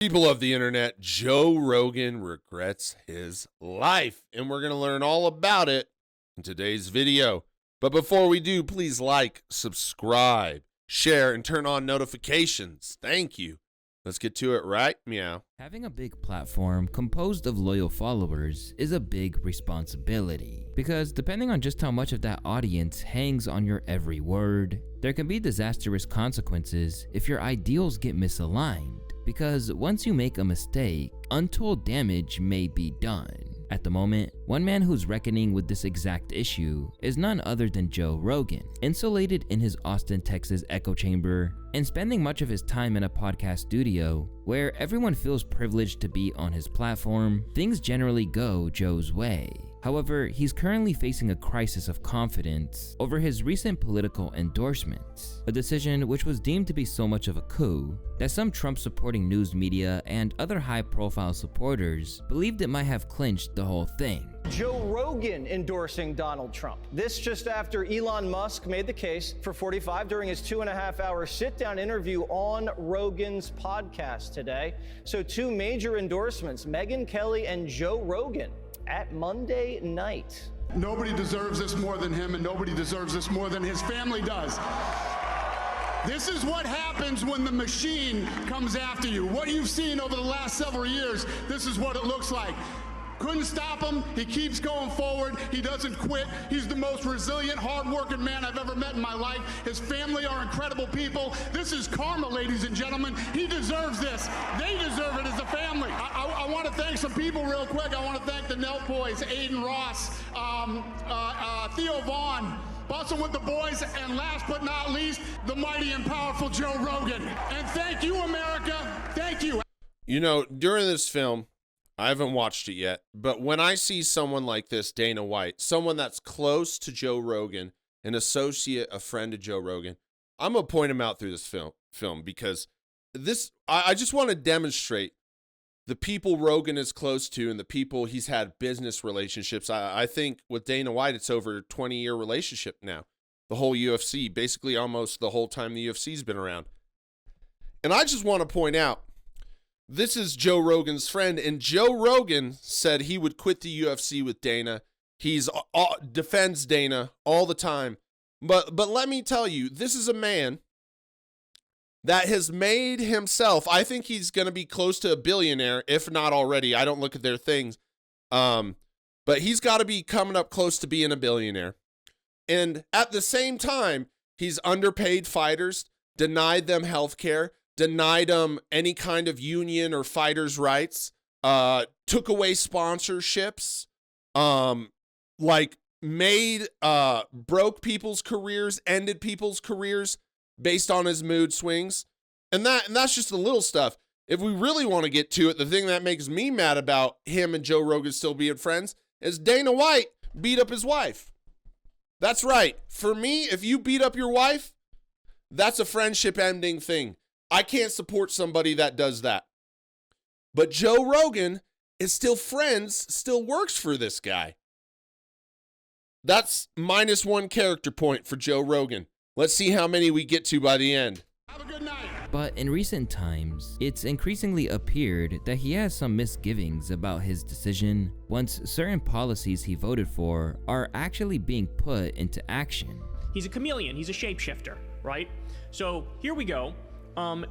People of the internet, Joe Rogan regrets his life, and we're going to learn all about it in today's video. But before we do, please like, subscribe, share, and turn on notifications. Thank you. Let's get to it, right? Meow. Having a big platform composed of loyal followers is a big responsibility, because depending on just how much of that audience hangs on your every word, there can be disastrous consequences if your ideals get misaligned. Because once you make a mistake, untold damage may be done. At the moment, one man who's reckoning with this exact issue is none other than Joe Rogan. Insulated in his Austin, Texas echo chamber and spending much of his time in a podcast studio where everyone feels privileged to be on his platform, things generally go Joe's way. However, he's currently facing a crisis of confidence over his recent political endorsements, a decision which was deemed to be so much of a coup that some Trump-supporting news media and other high-profile supporters believed it might have clinched the whole thing. Joe Rogan endorsing Donald Trump. This just after Elon Musk made the case for 45 during his 2.5-hour sit-down interview on Rogan's podcast today. So two major endorsements, Megyn Kelly and Joe Rogan, at Monday night. Nobody deserves this more than him, and nobody deserves this more than his family does. This is what happens when the machine comes after you. What you've seen over the last several years, this is what it looks like. Couldn't stop him. He keeps going forward. He doesn't quit. He's the most resilient, hard-working man I've ever met in my life. His family are incredible people. This is karma, ladies and gentlemen. He deserves this. They deserve it as a family. I want to thank some people real quick. I want to thank the Nelt Boys, Aiden Ross, Theo Vaughn, Bustin' with the Boys, and last but not least, the mighty and powerful Joe Rogan. And thank you, America. Thank you. You know, during this film, I haven't watched it yet, but when I see someone like this, Dana White, someone that's close to Joe Rogan, an associate, a friend of Joe Rogan, I'm going to point him out through this film because I just want to demonstrate the people Rogan is close to and the people he's had business relationships. I think with Dana White, it's over a 20-year relationship now. The whole UFC, basically almost the whole time the UFC's been around. And I just want to point out, this is Joe Rogan's friend, and Joe Rogan said he would quit the UFC with Dana. He's defends Dana all the time. But let me tell you, this is a man that has made himself, I think he's going to be close to a billionaire, if not already. I don't look at their things. But he's got to be coming up close to being a billionaire. And at the same time, he's underpaid fighters, denied them health care, denied them any kind of union or fighters' rights, took away sponsorships, broke people's careers, ended people's careers based on his mood swings. And that's just the little stuff. If we really want to get to it, the thing that makes me mad about him and Joe Rogan still being friends is Dana White beat up his wife. That's right. For me, if you beat up your wife, that's a friendship ending thing. I can't support somebody that does that. But Joe Rogan is still friends, still works for this guy. That's -1 character point for Joe Rogan. Let's see how many we get to by the end. Have a good night. But in recent times, it's increasingly appeared that he has some misgivings about his decision once certain policies he voted for are actually being put into action. He's a chameleon, he's a shapeshifter, right? So here we go.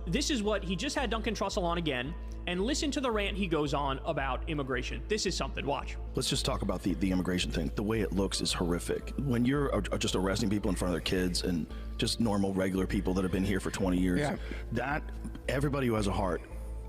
This is what he just had Duncan Trussell on again, and listen to the rant he goes on about immigration. This is something, watch. Let's just talk about the immigration thing. The way it looks is horrific. When you're just arresting people in front of their kids and just normal, regular people that have been here for 20 years, that everybody who has a heart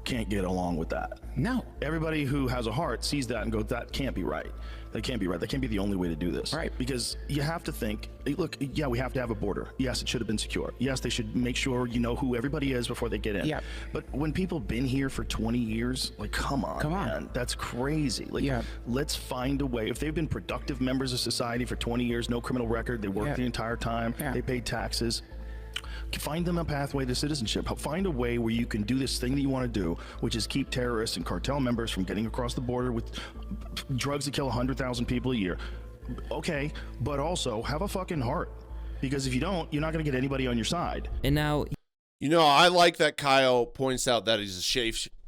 can't get along with that. No. Everybody who has a heart sees that and goes, that can't be right. That can't be right. That can't be the only way to do this. Right. Because you have to think, look, yeah, we have to have a border. Yes, it should have been secure. Yes, they should make sure you know who everybody is before they get in. Yeah. But when people been here for 20 years, like, come on, man. That's crazy. Like, let's find a way. If they've been productive members of society for 20 years, no criminal record, they worked the entire time, they paid taxes, find them a pathway to citizenship. Find a way where you can do this thing that you want to do, which is keep terrorists and cartel members from getting across the border with drugs that kill 100,000 people a year. Okay, but also have a fucking heart. Because if you don't, you're not going to get anybody on your side. And now, you know, I like that Kyle points out that he's a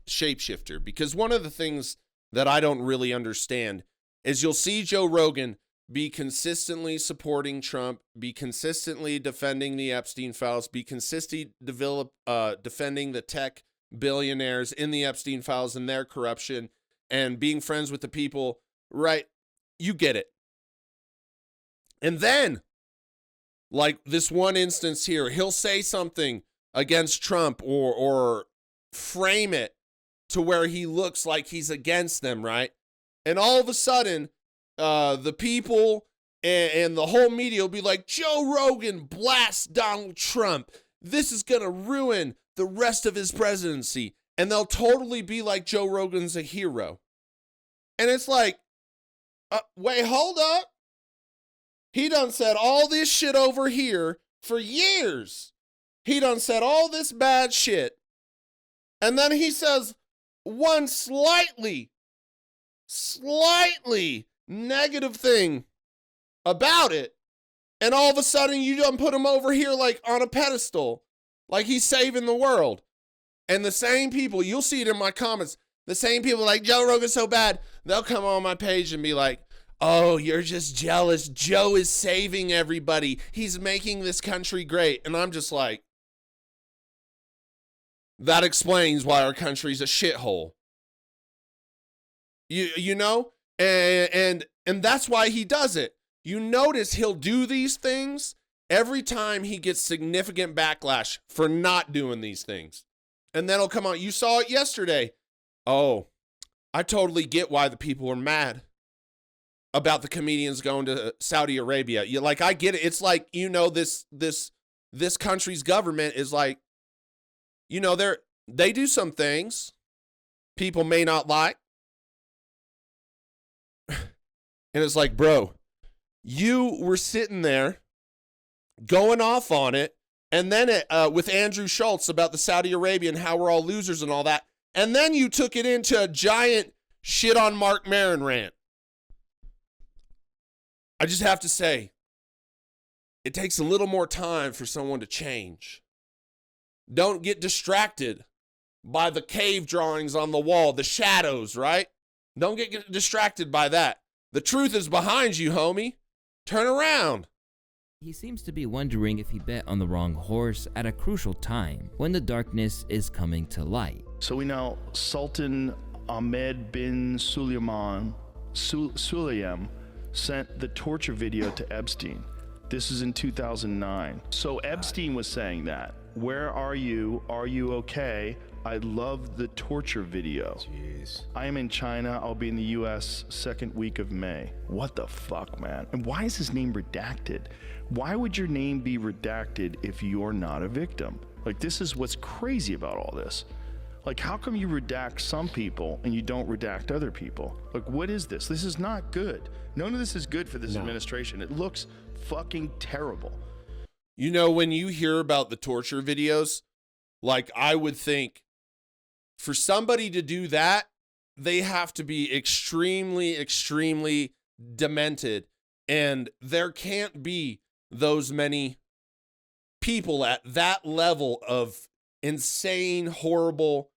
shapeshifter, because one of the things that I don't really understand is you'll see Joe Rogan be consistently supporting Trump, be consistently defending the Epstein files, be consistently defending the tech billionaires in the Epstein files and their corruption, and being friends with the people, right? You get it. And then, like this one instance here, he'll say something against Trump or frame it to where he looks like he's against them, right? And all of a sudden, the people and the whole media will be like, Joe Rogan blasts Donald Trump. This is going to ruin the rest of his presidency. And they'll totally be like Joe Rogan's a hero. And it's like, wait, hold up. He done said all this shit over here for years. He done said all this bad shit. And then he says one slightly negative thing about it. And all of a sudden you done put him over here like on a pedestal. Like he's saving the world. And the same people, you'll see it in my comments, the same people like, Joe Rogan's so bad, they'll come on my page and be like, oh, you're just jealous. Joe is saving everybody. He's making this country great. And I'm just like, that explains why our country's a shithole. You know? And that's why he does it. You notice he'll do these things every time he gets significant backlash for not doing these things. And then he'll come out. You saw it yesterday. Oh, I totally get why the people are mad about the comedians going to Saudi Arabia. I get it. It's like, this country's government is like, they do some things people may not like. And it's like, bro, you were sitting there going off on it. And then with Andrew Schultz about the Saudi Arabia and how we're all losers and all that. And then you took it into a giant shit on Mark Maron rant. I just have to say, it takes a little more time for someone to change. Don't get distracted by the cave drawings on the wall, the shadows, right? Don't get distracted by that. The truth is behind you, homie. Turn around. He seems to be wondering if he bet on the wrong horse at a crucial time when the darkness is coming to light. So we know Sultan Ahmed bin Sulayem sent the torture video to Epstein. This is in 2009. So Epstein was saying that. Where are you? Are you okay? I love the torture video. Jeez. I am in China. I'll be in the US second week of May. What the fuck, man? And why is his name redacted? Why would your name be redacted if you're not a victim? Like, this is what's crazy about all this. Like, how come you redact some people and you don't redact other people? Like, what is this? This is not good. None of this is good for this administration. It looks fucking terrible. You know, when you hear about the torture videos, like, I would think for somebody to do that, they have to be extremely, extremely demented. And there can't be those many people at that level of insane, horrible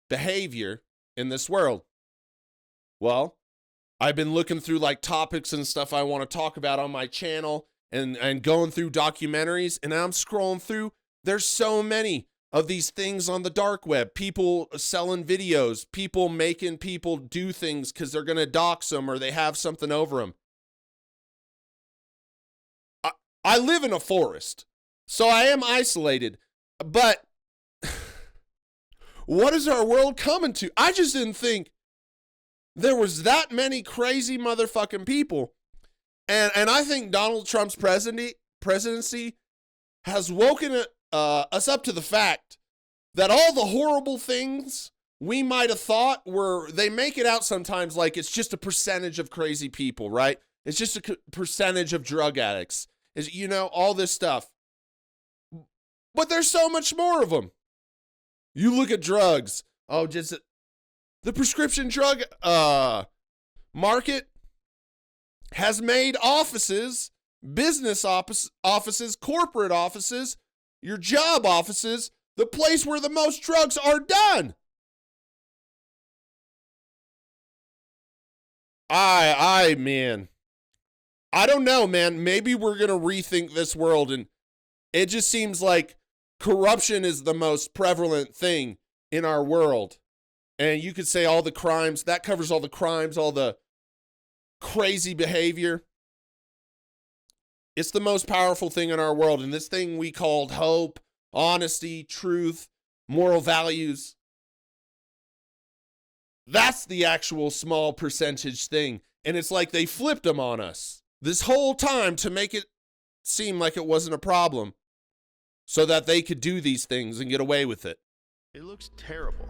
behavior in this world. Well, I've been looking through like topics and stuff I want to talk about on my channel and going through documentaries, and I'm scrolling through. There's so many of these things on the dark web, people selling videos, people making people do things because they're going to dox them or they have something over them. I live in a forest, so I am isolated, but what is our world coming to? I just didn't think there was that many crazy motherfucking people. And I think Donald Trump's presidency has woken us up to the fact that all the horrible things we might have thought they make it out sometimes like it's just a percentage of crazy people, right? It's just a percentage of drug addicts. All this stuff. But there's so much more of them. You look at drugs. Oh, just the prescription drug market has made offices, business offices, corporate offices, your job offices, the place where the most drugs are done. Man, I don't know, man. Maybe we're going to rethink this world. And it just seems like corruption is the most prevalent thing in our world. And you could say all the crimes, that covers all the crimes, all the crazy behavior. It's the most powerful thing in our world. And this thing we called hope, honesty, truth, moral values, that's the actual small percentage thing. And it's like they flipped them on us this whole time to make it seem like it wasn't a problem so that they could do these things and get away with it. It looks terrible.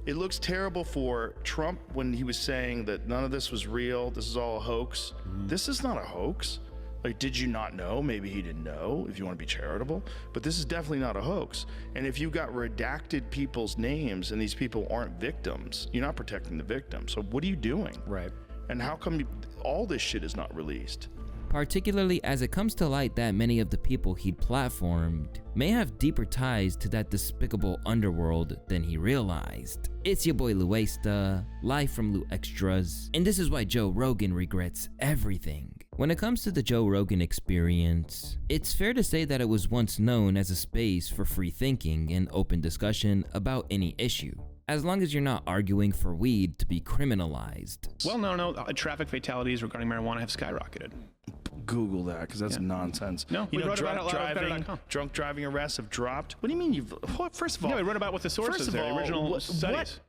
It looks terrible for Trump when he was saying that none of this was real. This is all a hoax. This is not a hoax. Like, did you not know? Maybe he didn't know, if you want to be charitable. But this is definitely not a hoax. And if you've got redacted people's names and these people aren't victims, you're not protecting the victim. So what are you doing? Right. And how come all this shit is not released? Particularly as it comes to light that many of the people he'd platformed may have deeper ties to that despicable underworld than he realized. It's your boy Luesta, live from Lu Extras, and this is why Joe Rogan regrets everything. When it comes to the Joe Rogan experience, it's fair to say that it was once known as a space for free thinking and open discussion about any issue, as long as you're not arguing for weed to be criminalized. Well, no. Traffic fatalities regarding marijuana have skyrocketed. Google that, because that's nonsense. No, we wrote about it drunk driving arrests have dropped. What do you mean you've? First of all, no, we wrote about what the sources are, the original studies.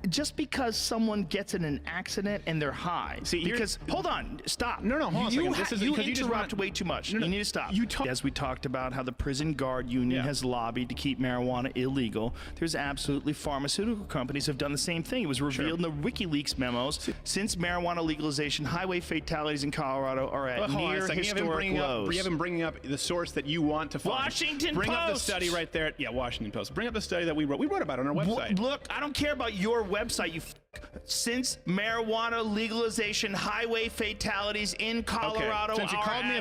Just because someone gets in an accident and they're high, because hold on, stop. No, hold on a second. This is you because you just interrupt way too much. You need to stop. As we talked about how the prison guard union has lobbied to keep marijuana illegal, there's absolutely pharmaceutical companies have done the same thing. It was revealed in the WikiLeaks memos. Since marijuana legalization, highway fatalities in Colorado are at near historic lows. You have him bringing up the source that you want to find. Washington Bring Post. up the study right there. Yeah, Washington Post. Bring up the study that we wrote. We wrote about it on our website. Look, I don't care about your website. Since marijuana legalization, highway fatalities in Colorado Since you called me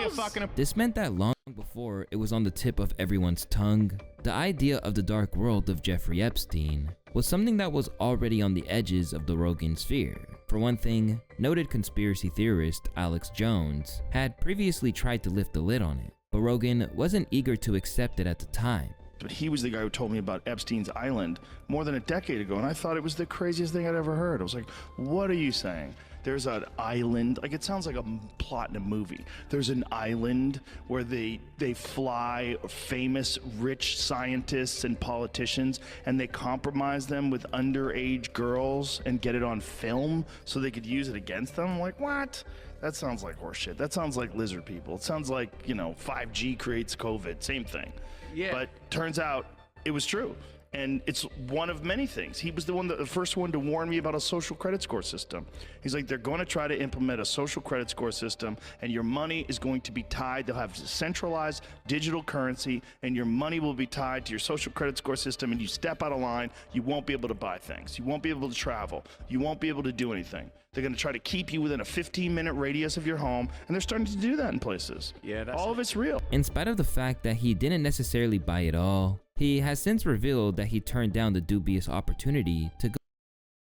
a fucking. This meant that long before it was on the tip of everyone's tongue, the idea of the dark world of Jeffrey Epstein was something that was already on the edges of the Rogan sphere. For one thing, noted conspiracy theorist Alex Jones had previously tried to lift the lid on it, but Rogan wasn't eager to accept it at the time. But he was the guy who told me about Epstein's Island more than a decade ago, and I thought it was the craziest thing I'd ever heard. I was like, what are you saying? There's an island, like it sounds like a plot in a movie. There's an island where they fly famous rich scientists and politicians and they compromise them with underage girls and get it on film so they could use it against them. I'm like, what? That sounds like horseshit. That sounds like lizard people. It sounds like, 5G creates COVID, same thing. Yeah. But turns out it was true. And it's one of many things. He was the first one to warn me about a social credit score system. He's like, they're going to try to implement a social credit score system, and your money is going to be tied. They'll have centralized digital currency, and your money will be tied to your social credit score system, and you step out of line, you won't be able to buy things. You won't be able to travel. You won't be able to do anything. They're going to try to keep you within a 15-minute radius of your home, and they're starting to do that in places. Yeah, all of it's real. In spite of the fact that he didn't necessarily buy it all, he has since revealed that he turned down the dubious opportunity to go.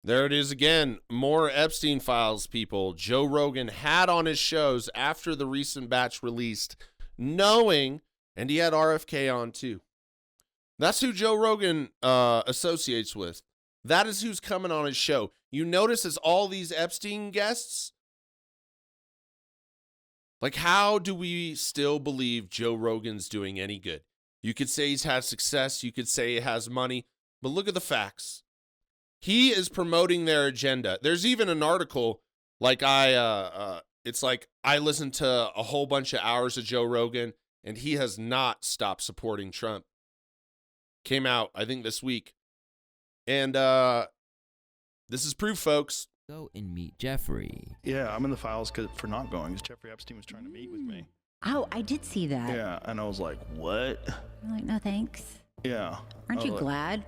There it is again. More Epstein files, people. Joe Rogan had on his shows after the recent batch released, knowing, and he had RFK on too. That's who Joe Rogan associates with. That is who's coming on his show. You notice as all these Epstein guests, like, how do we still believe Joe Rogan's doing any good? You could say he's had success. You could say he has money. But look at the facts. He is promoting their agenda. There's even an article, like it's like I listened to a whole bunch of hours of Joe Rogan, and he has not stopped supporting Trump. Came out, I think, this week. And this is proof, folks. Go and meet Jeffrey. Yeah, I'm in the files for not going, because Jeffrey Epstein was trying to meet with me. Oh, I did see that. Yeah, and I was like, what? I'm like, no thanks. Yeah. Aren't you glad?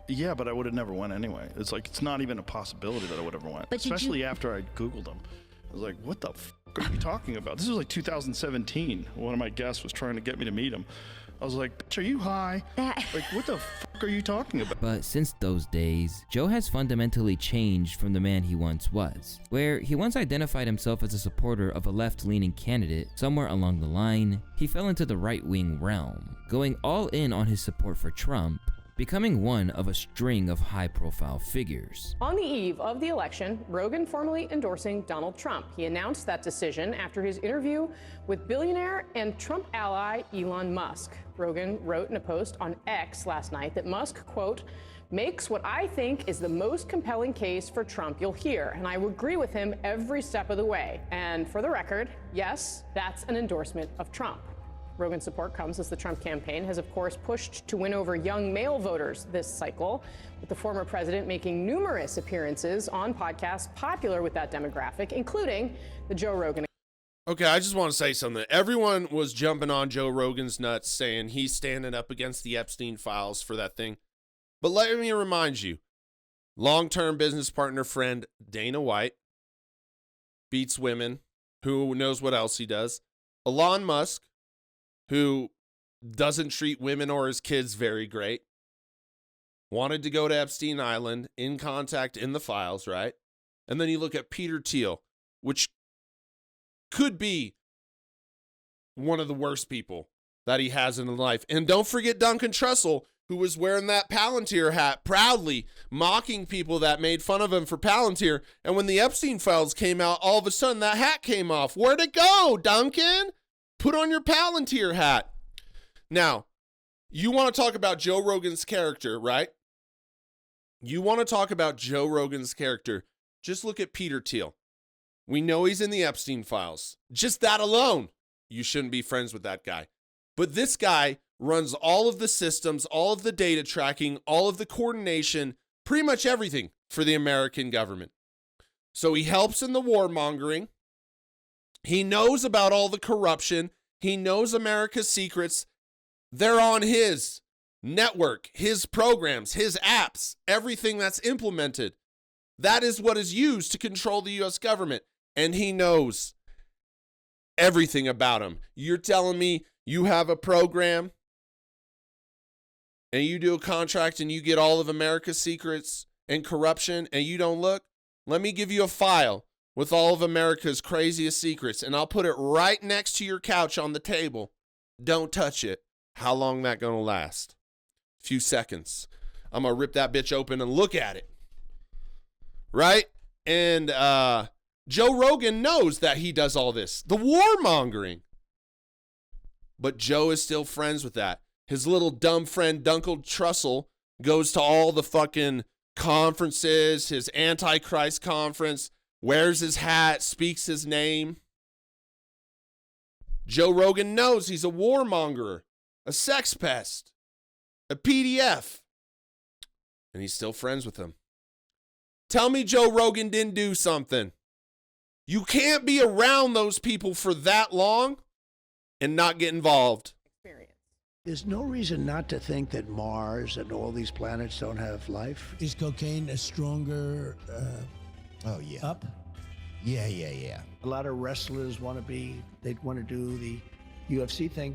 Yeah, but I would have never went anyway. It's like, it's not even a possibility that I would have ever went. But especially after I Googled him. I was like, what the f*** are you talking about? This was like 2017. One of my guests was trying to get me to meet him. I was like, bitch, are you high? Like, what the fuck are you talking about? But since those days, Joe has fundamentally changed from the man he once was, where he once identified himself as a supporter of a left-leaning candidate. Somewhere along the line, he fell into the right-wing realm, going all in on his support for Trump, becoming one of a string of high-profile figures. On the eve of the election, Rogan formally endorsing Donald Trump. He announced that decision after his interview with billionaire and Trump ally Elon Musk. Rogan wrote in a post on X last night that Musk, quote, makes what I think is the most compelling case for Trump you'll hear, and I would agree with him every step of the way. And for the record, yes, that's an endorsement of Trump. Rogan's support comes as the Trump campaign has, of course, pushed to win over young male voters this cycle, with the former president making numerous appearances on podcasts popular with that demographic, including the Joe Rogan. Okay, I just want to say something. Everyone was jumping on Joe Rogan's nuts, saying he's standing up against the Epstein files for that thing. But let me remind you, long-term business partner friend Dana White beats women. Who knows what else he does? Elon Musk, who doesn't treat women or his kids very great, wanted to go to Epstein Island, in contact in the files, right? And then you look at Peter Thiel, which could be one of the worst people that he has in life. And don't forget Duncan Trussell, who was wearing that Palantir hat proudly, mocking people that made fun of him for Palantir. And when the Epstein files came out, all of a sudden that hat came off. Where'd it go, Duncan? Put on your Palantir hat. Now, you want to talk about Joe Rogan's character, right? You want to talk about Joe Rogan's character. Just look at Peter Thiel. We know he's in the Epstein files. Just that alone, you shouldn't be friends with that guy. But this guy runs all of the systems, all of the data tracking, all of the coordination, pretty much everything for the American government. So he helps in the warmongering. He knows about all the corruption. He knows America's secrets. They're on his network, his programs, his apps, everything that's implemented. That is what is used to control the U.S. government. And he knows everything about him. You're telling me you have a program and you do a contract and you get all of America's secrets and corruption and you don't look? Let me give you a file with all of America's craziest secrets, and I'll put it right next to your couch on the table. Don't touch it. How long that gonna last? A few seconds. I'm gonna rip that bitch open and look at it. Right? And Joe Rogan knows that he does all this. The warmongering. But Joe is still friends with that. His little dumb friend, Duncan Trussell, goes to all the fucking conferences, his Antichrist conference, wears his hat, speaks his name. Joe Rogan knows he's a warmonger, a sex pest, a PDF, and he's still friends with him. Tell me Joe Rogan didn't do something. You can't be around those people for that long and not get involved. There's no reason not to think that Mars and all these planets don't have life. Is cocaine a stronger up? Yeah. A lot of wrestlers they want to do the UFC thing,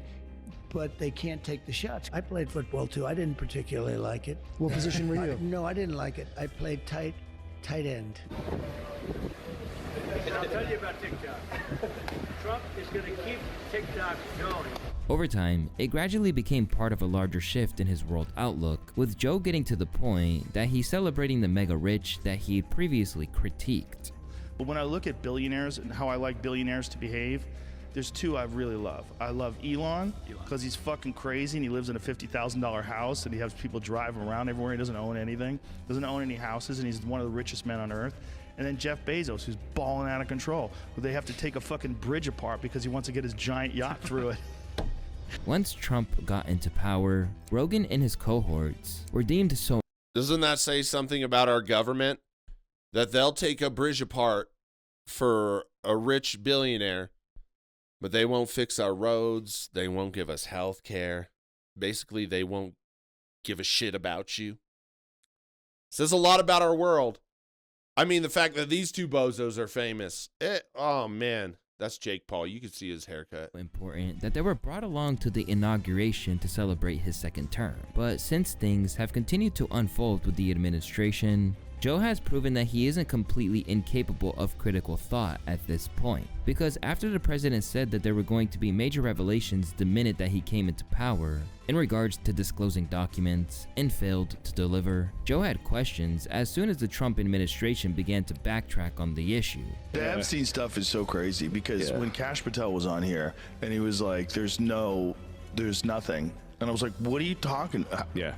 but they can't take the shots. I played football too. I didn't particularly like it. What position were you? No, I didn't like it. I played tight end. I'll tell you about TikTok. Trump is going to keep TikTok going. Over time, it gradually became part of a larger shift in his world outlook, with Joe getting to the point that he's celebrating the mega rich that he had previously critiqued. But when I look at billionaires and how I like billionaires to behave, there's two I really love. I love Elon because he's fucking crazy and he lives in a $50,000 house and he has people drive him around everywhere. He doesn't own anything, doesn't own any houses, and he's one of the richest men on earth. And then Jeff Bezos, who's balling out of control, where they have to take a fucking bridge apart because he wants to get his giant yacht through it. Once Trump got into power, Rogan and his cohorts were deemed so... Doesn't that say something about our government? That they'll take a bridge apart for a rich billionaire, but they won't fix our roads, they won't give us health care. Basically, they won't give a shit about you. Says a lot about our world. I mean, the fact that these two bozos are famous. Oh, man. That's Jake Paul. You can see his haircut. Important that they were brought along to the inauguration to celebrate his second term. But since things have continued to unfold with the administration, Joe has proven that he isn't completely incapable of critical thought at this point. Because after the president said that there were going to be major revelations the minute that he came into power, in regards to disclosing documents, and failed to deliver, Joe had questions as soon as the Trump administration began to backtrack on the issue. The Epstein stuff is so crazy because when Kash Patel was on here and he was like, there's nothing. And I was like, what are you talking about? Yeah.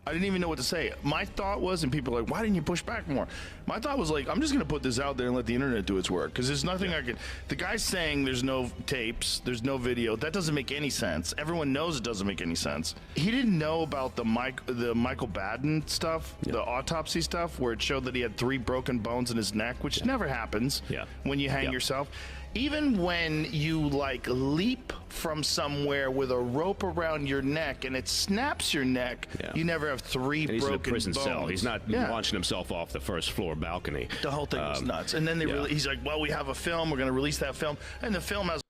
I didn't even know what to say. My thought was, and people are like, why didn't you push back more? My thought was like, I'm just going to put this out there and let the internet do its work. Because there's nothing I can. The guy's saying there's no tapes, there's no video. That doesn't make any sense. Everyone knows it doesn't make any sense. He didn't know about the Michael Baden stuff, the autopsy stuff, where it showed that he had 3 broken bones in his neck, which never happens when you hang yourself. Even when you like leap from somewhere with a rope around your neck and it snaps your neck, you never have 3 and he's broken in a prison bones. cell. He's not launching himself off the first floor balcony. The whole thing was nuts. And then he's like, well, we have a film. We're going to release that film. And the film has...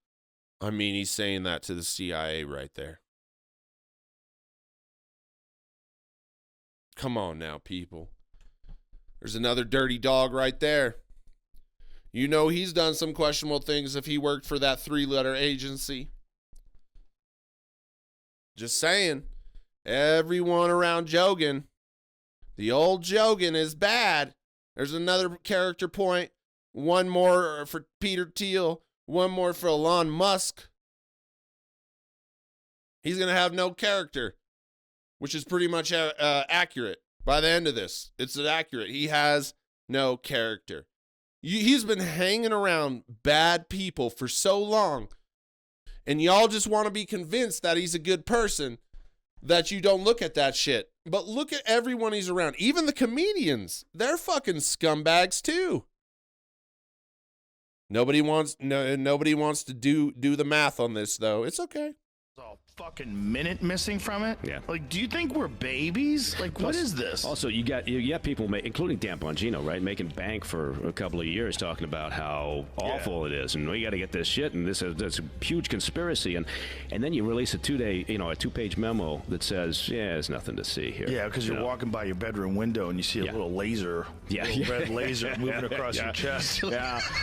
I mean, he's saying that to the CIA right there. Come on now, people. There's another dirty dog right there. You know he's done some questionable things if he worked for that 3-letter agency. Just saying. Everyone around Jogan, the old Jogan is bad. There's another character point. One more for Peter Thiel. One more for Elon Musk. He's going to have no character, which is pretty much accurate. By the end of this, it's accurate. He has no character. He's been hanging around bad people for so long, and y'all just want to be convinced that he's a good person that you don't look at that shit. But look at everyone he's around. Even the comedians, they're fucking scumbags too. Nobody wants to do the math on this though. It's okay. A fucking minute missing from it. Yeah. Like, do you think we're babies? Like, what is this? Also, you got people, including Dan Bongino, right, making bank for a couple of years talking about how awful it is, and we got to get this shit, and this is a huge conspiracy, and then you release a 2-page memo that says, there's nothing to see here. Yeah, because you're walking by your bedroom window and you see a little laser, red laser moving across your chest.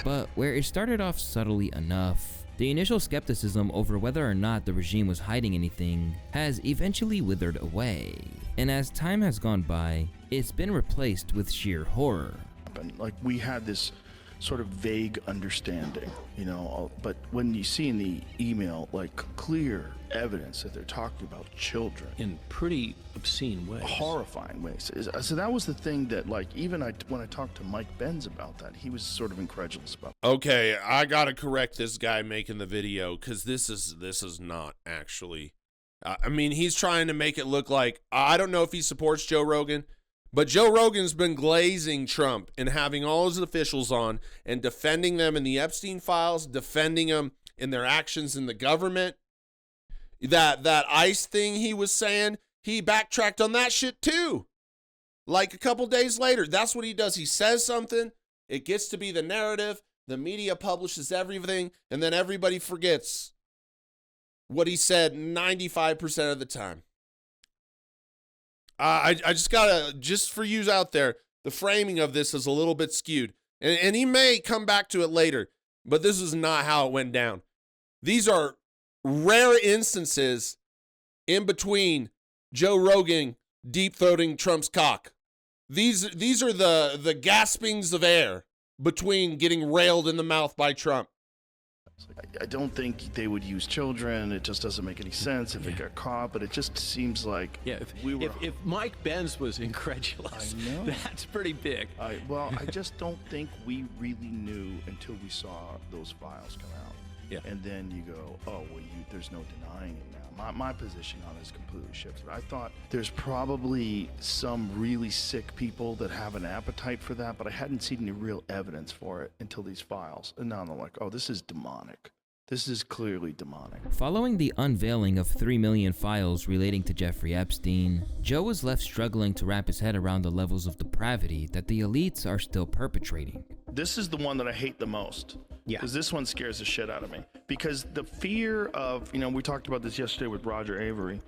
But where it started off subtly enough, the initial skepticism over whether or not the regime was hiding anything has eventually withered away, and as time has gone by, it's been replaced with sheer horror. Like, we had this sort of vague understanding, but when you see in the email, like, clear evidence that they're talking about children in pretty obscene ways, horrifying ways. So that was the thing that, like, even when I talked to Mike Benz about that, he was sort of incredulous about. Okay, I gotta correct this guy making the video, because this is not actually. I mean, he's trying to make it look like, I don't know if he supports Joe Rogan, but Joe Rogan's been glazing Trump and having all his officials on and defending them in the Epstein files, defending them in their actions in the government. That ICE thing he was saying, he backtracked on that shit too. Like a couple days later, that's what he does. He says something, it gets to be the narrative, the media publishes everything, and then everybody forgets what he said 95% of the time. I just gotta, just for you out there, the framing of this is a little bit skewed. And he may come back to it later, but this is not how it went down. These are rare instances in between Joe Rogan deep-throating Trump's cock. These are the gaspings of air between getting railed in the mouth by Trump. I don't think they would use children. It just doesn't make any sense if it got caught, but it just seems like if Mike Benz was incredulous, that's pretty big. I just don't think we really knew until we saw those files come out. Yeah. And then you go, there's no denying it now. My position on it is completely shifted. I thought there's probably some really sick people that have an appetite for that, but I hadn't seen any real evidence for it until these files. And now I'm like, this is demonic. This is clearly demonic. Following the unveiling of 3 million files relating to Jeffrey Epstein, Joe was left struggling to wrap his head around the levels of depravity that the elites are still perpetrating. This is the one that I hate the most. Yeah. Because this one scares the shit out of me. Because the fear of, we talked about this yesterday with Roger Avery,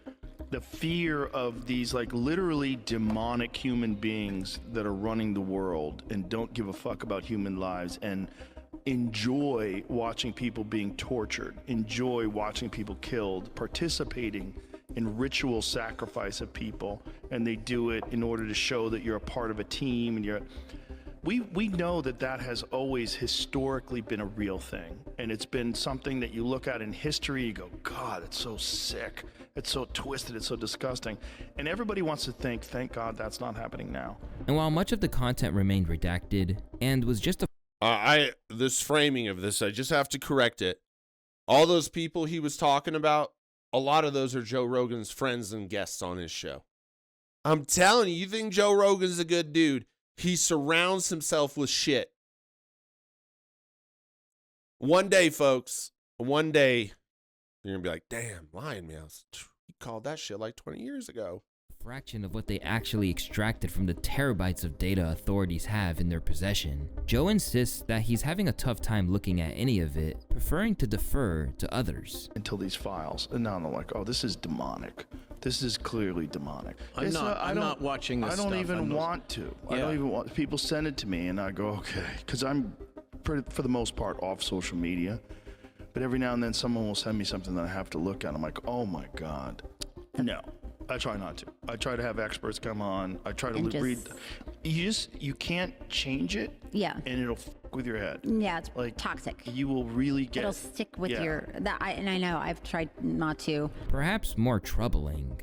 the fear of these like literally demonic human beings that are running the world and don't give a fuck about human lives and enjoy watching people being tortured, enjoy watching people killed, participating in ritual sacrifice of people, and they do it in order to show that you're a part of a team and we know that has always historically been a real thing, and it's been something that you look at in history, you go, God, it's so sick, it's so twisted, it's so disgusting, and everybody wants to think, thank God that's not happening now. And while much of the content remained redacted and was just this framing of this, I just have to correct it. All those people he was talking about, a lot of those are Joe Rogan's friends and guests on his show. I'm telling you, you think Joe Rogan's a good dude? He surrounds himself with shit. One day, folks, one day, you're going to be like, damn, Lion Mouse, he called that shit like 20 years ago. Fraction of what they actually extracted from the terabytes of data authorities have in their possession. Joe insists that he's having a tough time looking at any of it, preferring to defer to others. Until these files, and now I'm like, oh, this is demonic. This is clearly demonic. I'm not watching this I don't stuff. even want to. Yeah. I don't even want. People send it to me, and I go, okay, because I'm, for the most part, off social media. But every now and then, someone will send me something that I have to look at. I'm like, oh my God, no. I try not to. I try to have experts come on. I try to read. You can't change it. Yeah. And it'll fuck with your head. Yeah, it's like toxic. You will really get. It'll stick with and I know I've tried not to. Perhaps more troubling.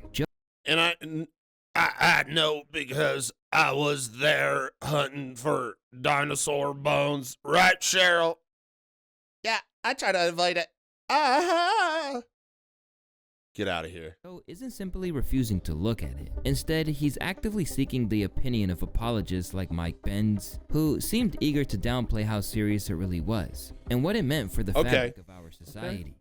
And I know because I was there hunting for dinosaur bones, right, Cheryl? Yeah, I try to avoid it. Get out of here. Joe isn't simply refusing to look at it. Instead, he's actively seeking the opinion of apologists like Mike Benz, who seemed eager to downplay how serious it really was, and what it meant for the fabric of our society.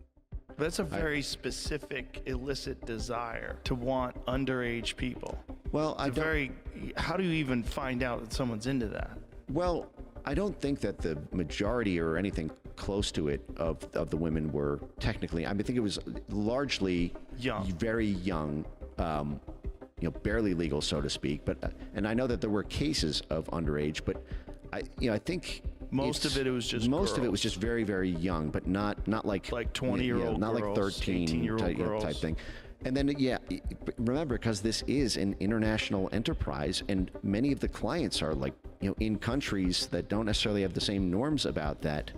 But that's a very specific illicit desire to want underage people. Well, how do you even find out that someone's into that? Well, I don't think that the majority or anything close to it of the women were technically, I think it was largely very young, barely legal, so to speak. But and I know that there were cases of underage, but I think most of it was just very, very young, but not like 20-year-old not girls, like 13 18-year-old girls. Type thing. And then, remember, because this is an international enterprise, and many of the clients are in countries that don't necessarily have the same norms about that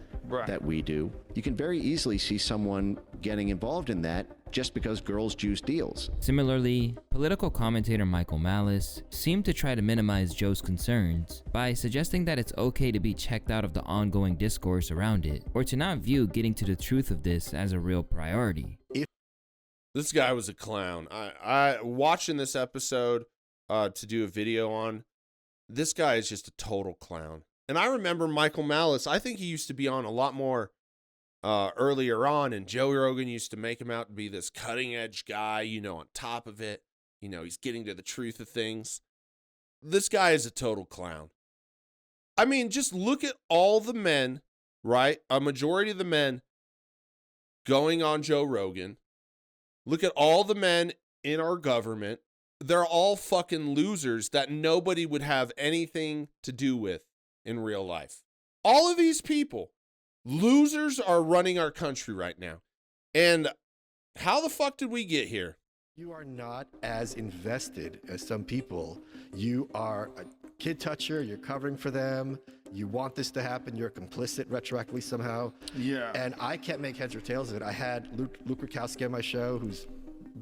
that we do. You can very easily see someone getting involved in that just because girls juice deals. Similarly, political commentator Michael Malice seemed to try to minimize Joe's concerns by suggesting that it's okay to be checked out of the ongoing discourse around it, or to not view getting to the truth of this as a real priority. This guy was a clown. I watching this episode to do a video on, this guy is just a total clown. And I remember Michael Malice, I think he used to be on a lot more earlier on, and Joe Rogan used to make him out to be this cutting edge guy, on top of it. He's getting to the truth of things. This guy is a total clown. I mean, just look at all the men, right? A majority of the men going on Joe Rogan. Look at all the men in our government. They're all fucking losers that nobody would have anything to do with in real life. All of these people, losers, are running our country right now. And how the fuck did we get here? You are not as invested as some people. You are a kid toucher. You're covering for them. You want this to happen. You're complicit retroactively somehow. Yeah. And I can't make heads or tails of it. I had Luke Rukowski on my show, who's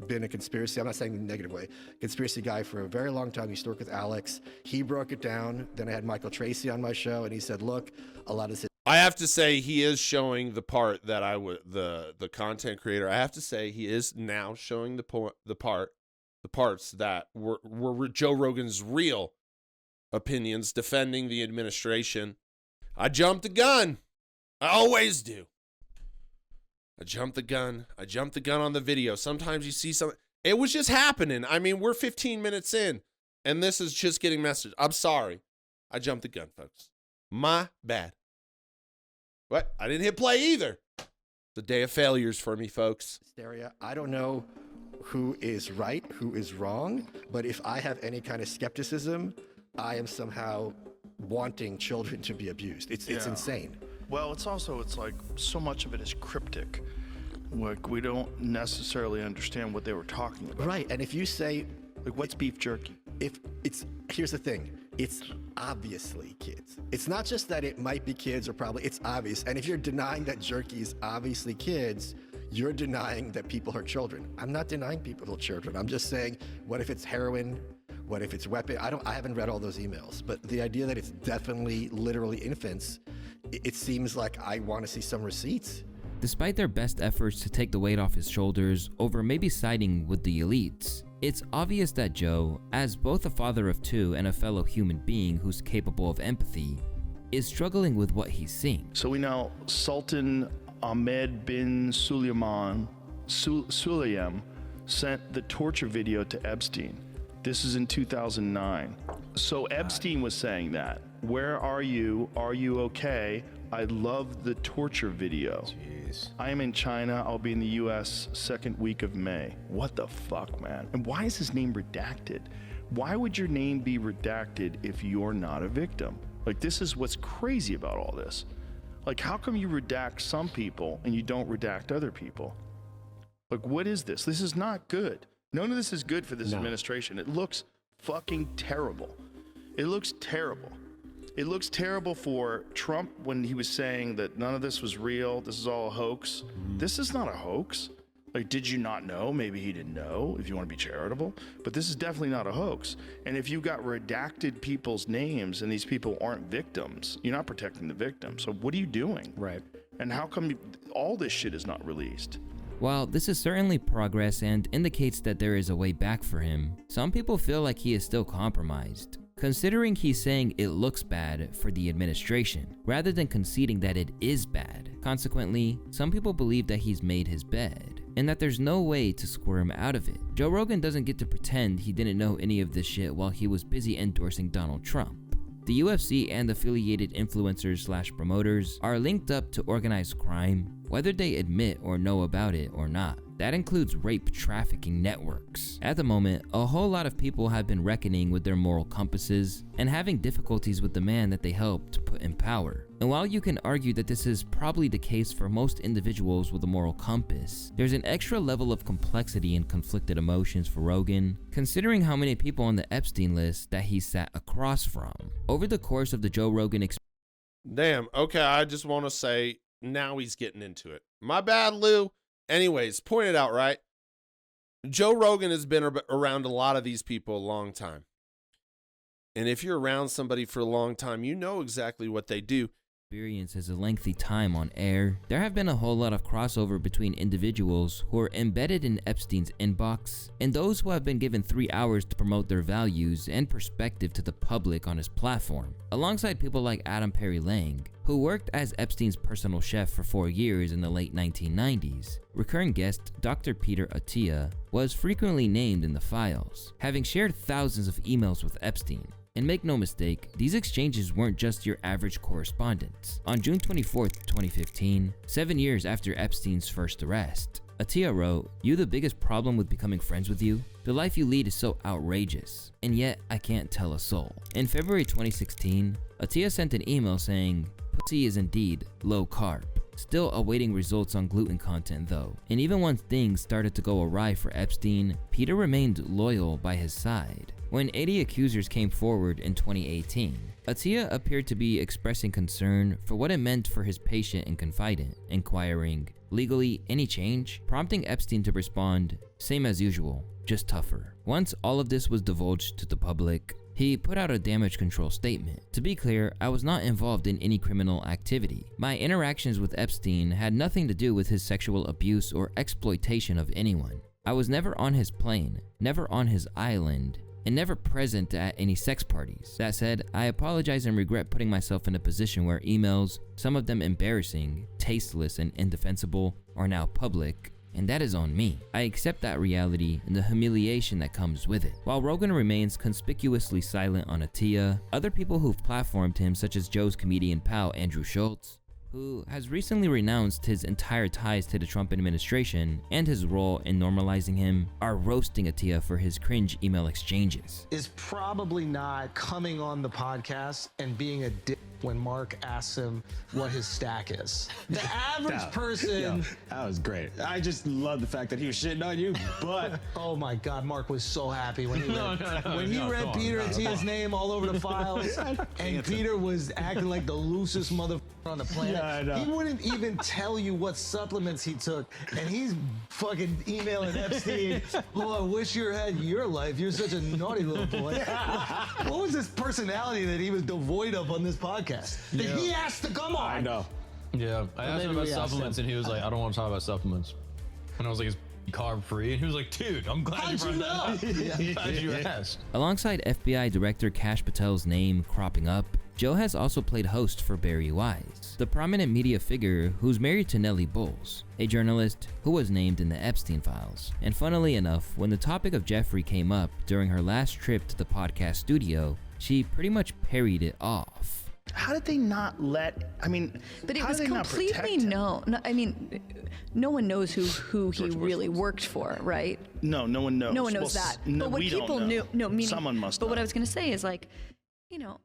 been a conspiracy, I'm not saying in a negative way, conspiracy guy for a very long time. He used to work with Alex. He broke it down. Then I had Michael Tracy on my show, and he said, look, a lot of this. I have to say he is showing the part that the content creator, I have to say he is now showing the parts that were Joe Rogan's real opinions defending the administration. I jumped the gun. I always do. I jumped the gun on the video. Sometimes you see something. It was just happening. I mean, we're 15 minutes in, and this is just getting messaged. I'm sorry. I jumped the gun, folks. My bad. What? I didn't hit play either. The day of failures for me, folks. Hysteria. I don't know who is right, who is wrong, but if I have any kind of skepticism, I am somehow wanting children to be abused. It's insane. Well, it's like so much of it is cryptic. Like we don't necessarily understand what they were talking about. Right, and if you say, like, what's beef jerky? Here's the thing, it's obviously kids. It's not just that it might be kids or probably, it's obvious. And if you're denying that jerky is obviously kids, you're denying that people are children. I'm not denying people are children. I'm just saying, what if it's heroin? What if it's weapon? I haven't read all those emails, but the idea that it's definitely literally infants, it seems like I want to see some receipts. Despite their best efforts to take the weight off his shoulders over maybe siding with the elites, it's obvious that Joe, as both a father of two and a fellow human being who's capable of empathy, is struggling with what he's seeing. So we know Sultan Ahmed bin Sulayem sent the torture video to Epstein. This is in 2009. So Epstein was saying that. Where are you? Are you okay? I love the torture video. Jeez. I am in China. I'll be in the US second week of May. What the fuck, man? And why is his name redacted? Why would your name be redacted if you're not a victim? Like, this is what's crazy about all this. Like, how come you redact some people and you don't redact other people? Like, what is this? This is not good. None of this is good for this administration. It looks fucking terrible. It looks terrible. It looks terrible for Trump when he was saying that none of this was real. This is all a hoax. This is not a hoax. Like, did you not know? Maybe he didn't know, if you want to be charitable. But this is definitely not a hoax. And if you got redacted people's names and these people aren't victims, you're not protecting the victim. So what are you doing? Right. And how come all this shit is not released? While this is certainly progress and indicates that there is a way back for him, some people feel like he is still compromised, considering he's saying it looks bad for the administration, rather than conceding that it is bad. Consequently, some people believe that he's made his bed, and that there's no way to squirm out of it. Joe Rogan doesn't get to pretend he didn't know any of this shit while he was busy endorsing Donald Trump. The UFC and affiliated influencers/promoters are linked up to organized crime, whether they admit or know about it or not. That includes rape trafficking networks. At the moment, a whole lot of people have been reckoning with their moral compasses and having difficulties with the man that they helped put in power. And while you can argue that this is probably the case for most individuals with a moral compass, there's an extra level of complexity and conflicted emotions for Rogan, considering how many people on the Epstein list that he sat across from. Over the course of the Joe Rogan experience. Damn, okay, I just want to say, now he's getting into it. My bad, Lou. Anyways, point it out, right? Joe Rogan has been around a lot of these people a long time. And if you're around somebody for a long time, you know exactly what they do. Experience is a lengthy time on air. There have been a whole lot of crossover between individuals who are embedded in Epstein's inbox and those who have been given 3 hours to promote their values and perspective to the public on his platform, alongside people like Adam Perry Lang, who worked as Epstein's personal chef for 4 years in the late 1990s. Recurring guest Dr. Peter Attia was frequently named in the files, having shared thousands of emails with Epstein. And make no mistake, these exchanges weren't just your average correspondence. On June 24, 2015, 7 years after Epstein's first arrest, Attia wrote, "You the biggest problem with becoming friends with you? The life you lead is so outrageous, and yet I can't tell a soul." In February 2016, Attia sent an email saying, "Pussy is indeed low carb." Still awaiting results on gluten content though, and even when things started to go awry for Epstein, Peter remained loyal by his side. When 80 accusers came forward in 2018, Attia appeared to be expressing concern for what it meant for his patient and confidant, inquiring, "Legally, any change?" prompting Epstein to respond, "Same as usual, just tougher." Once all of this was divulged to the public, he put out a damage control statement. "To be clear, I was not involved in any criminal activity. My interactions with Epstein had nothing to do with his sexual abuse or exploitation of anyone. I was never on his plane, never on his island, and never present at any sex parties. That said, I apologize and regret putting myself in a position where emails, some of them embarrassing, tasteless, and indefensible, are now public, and that is on me. I accept that reality and the humiliation that comes with it." While Rogan remains conspicuously silent on Attia, other people who've platformed him, such as Joe's comedian pal Andrew Schultz, who has recently renounced his entire ties to the Trump administration and his role in normalizing him, are roasting Atiya for his cringe email exchanges. Is probably not coming on the podcast and being a dick when Mark asks him what his stack is. The average person... that was great. I just love the fact that he was shitting on you, but... Oh my God, Mark was so happy when he read Peter Atiya's name all over the files, and Peter was acting like the loosest motherfucker on the planet. Yeah, I know. He wouldn't even tell you what supplements he took, and he's fucking emailing Epstein, oh, I wish you had your life. You're such a naughty little boy. What was this personality that he was devoid of on this podcast? That he asked to come on. I know. Yeah, I asked him about supplements, and he was like, I don't want to talk about supplements. And I was like, it's carb free, and he was like, dude, I'm glad you brought that up. I'm glad you asked. Alongside FBI Director Kash Patel's name cropping up, Joe has also played host for Barry Wise, the prominent media figure who's married to Nellie Bowles, a journalist who was named in the Epstein files. And funnily enough, when the topic of Jeffrey came up during her last trip to the podcast studio, she pretty much parried it off. How did they not let, I mean, but it how was did they not completely protect him? no, I mean, no one knows who he really worked for, right? No one knows. No one knows that. No, but what we people don't know. knew, meaning, Someone must But know. what I was going to say is, like, you know,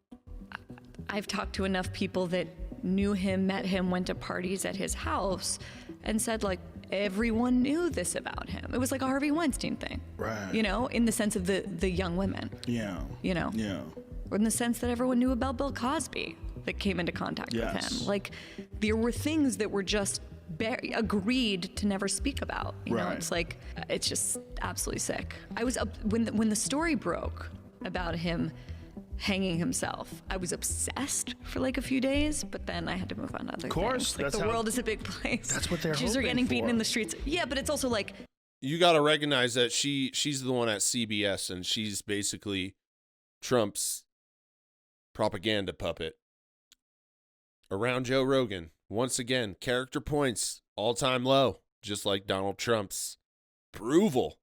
I've talked to enough people that knew him, met him, went to parties at his house, and said, like, everyone knew this about him. It was like a Harvey Weinstein thing. Right. You know, in the sense of the young women. Yeah. You know? Yeah. Or in the sense that everyone knew about Bill Cosby that came into contact with him. Like, there were things that were just agreed to never speak about. You know, it's like, it's just absolutely sick. I was up when the story broke about him hanging himself, I was obsessed for like a few days, but then I had to move on to other things. Like, the world is a big place. That's what they're Jews are hoping getting beaten for. in the streets. Yeah, but it's also like, you got to recognize that she's the one at CBS, and she's basically Trump's propaganda puppet around Joe Rogan. Once again, character points all-time low, just like Donald Trump's approval.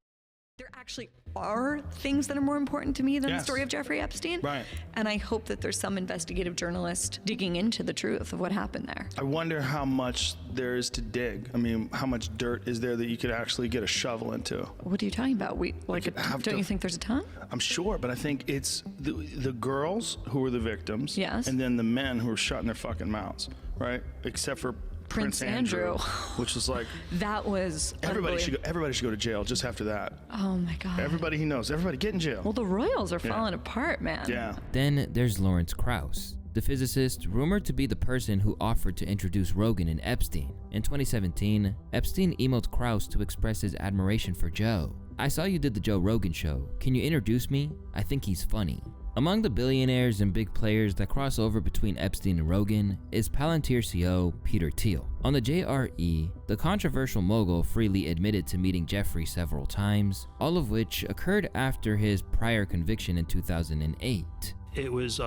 there actually are things that are more important to me than the story of Jeffrey Epstein. Right. And I hope that there's some investigative journalist digging into the truth of what happened there. I wonder how much there is to dig. I mean, how much dirt is there that you could actually get a shovel into? What are you talking about? Don't you think there's a ton? I'm sure, but I think it's the girls who were the victims. Yes. And then the men who were shutting their fucking mouths, right? Except for Prince Andrew, which was like that was everybody should go to jail just after that. Oh my God. Everybody he knows, everybody get in jail. Well, the royals are falling apart, man. Yeah. Then there's Lawrence Krauss, the physicist rumored to be the person who offered to introduce Rogan and Epstein. In 2017, Epstein emailed Krauss to express his admiration for Joe. "I saw you did the Joe Rogan show. Can you introduce me? I think he's funny." Among the billionaires and big players that cross over between Epstein and Rogan is Palantir CEO Peter Thiel. On the JRE, the controversial mogul freely admitted to meeting Jeffrey several times, all of which occurred after his prior conviction in 2008. It was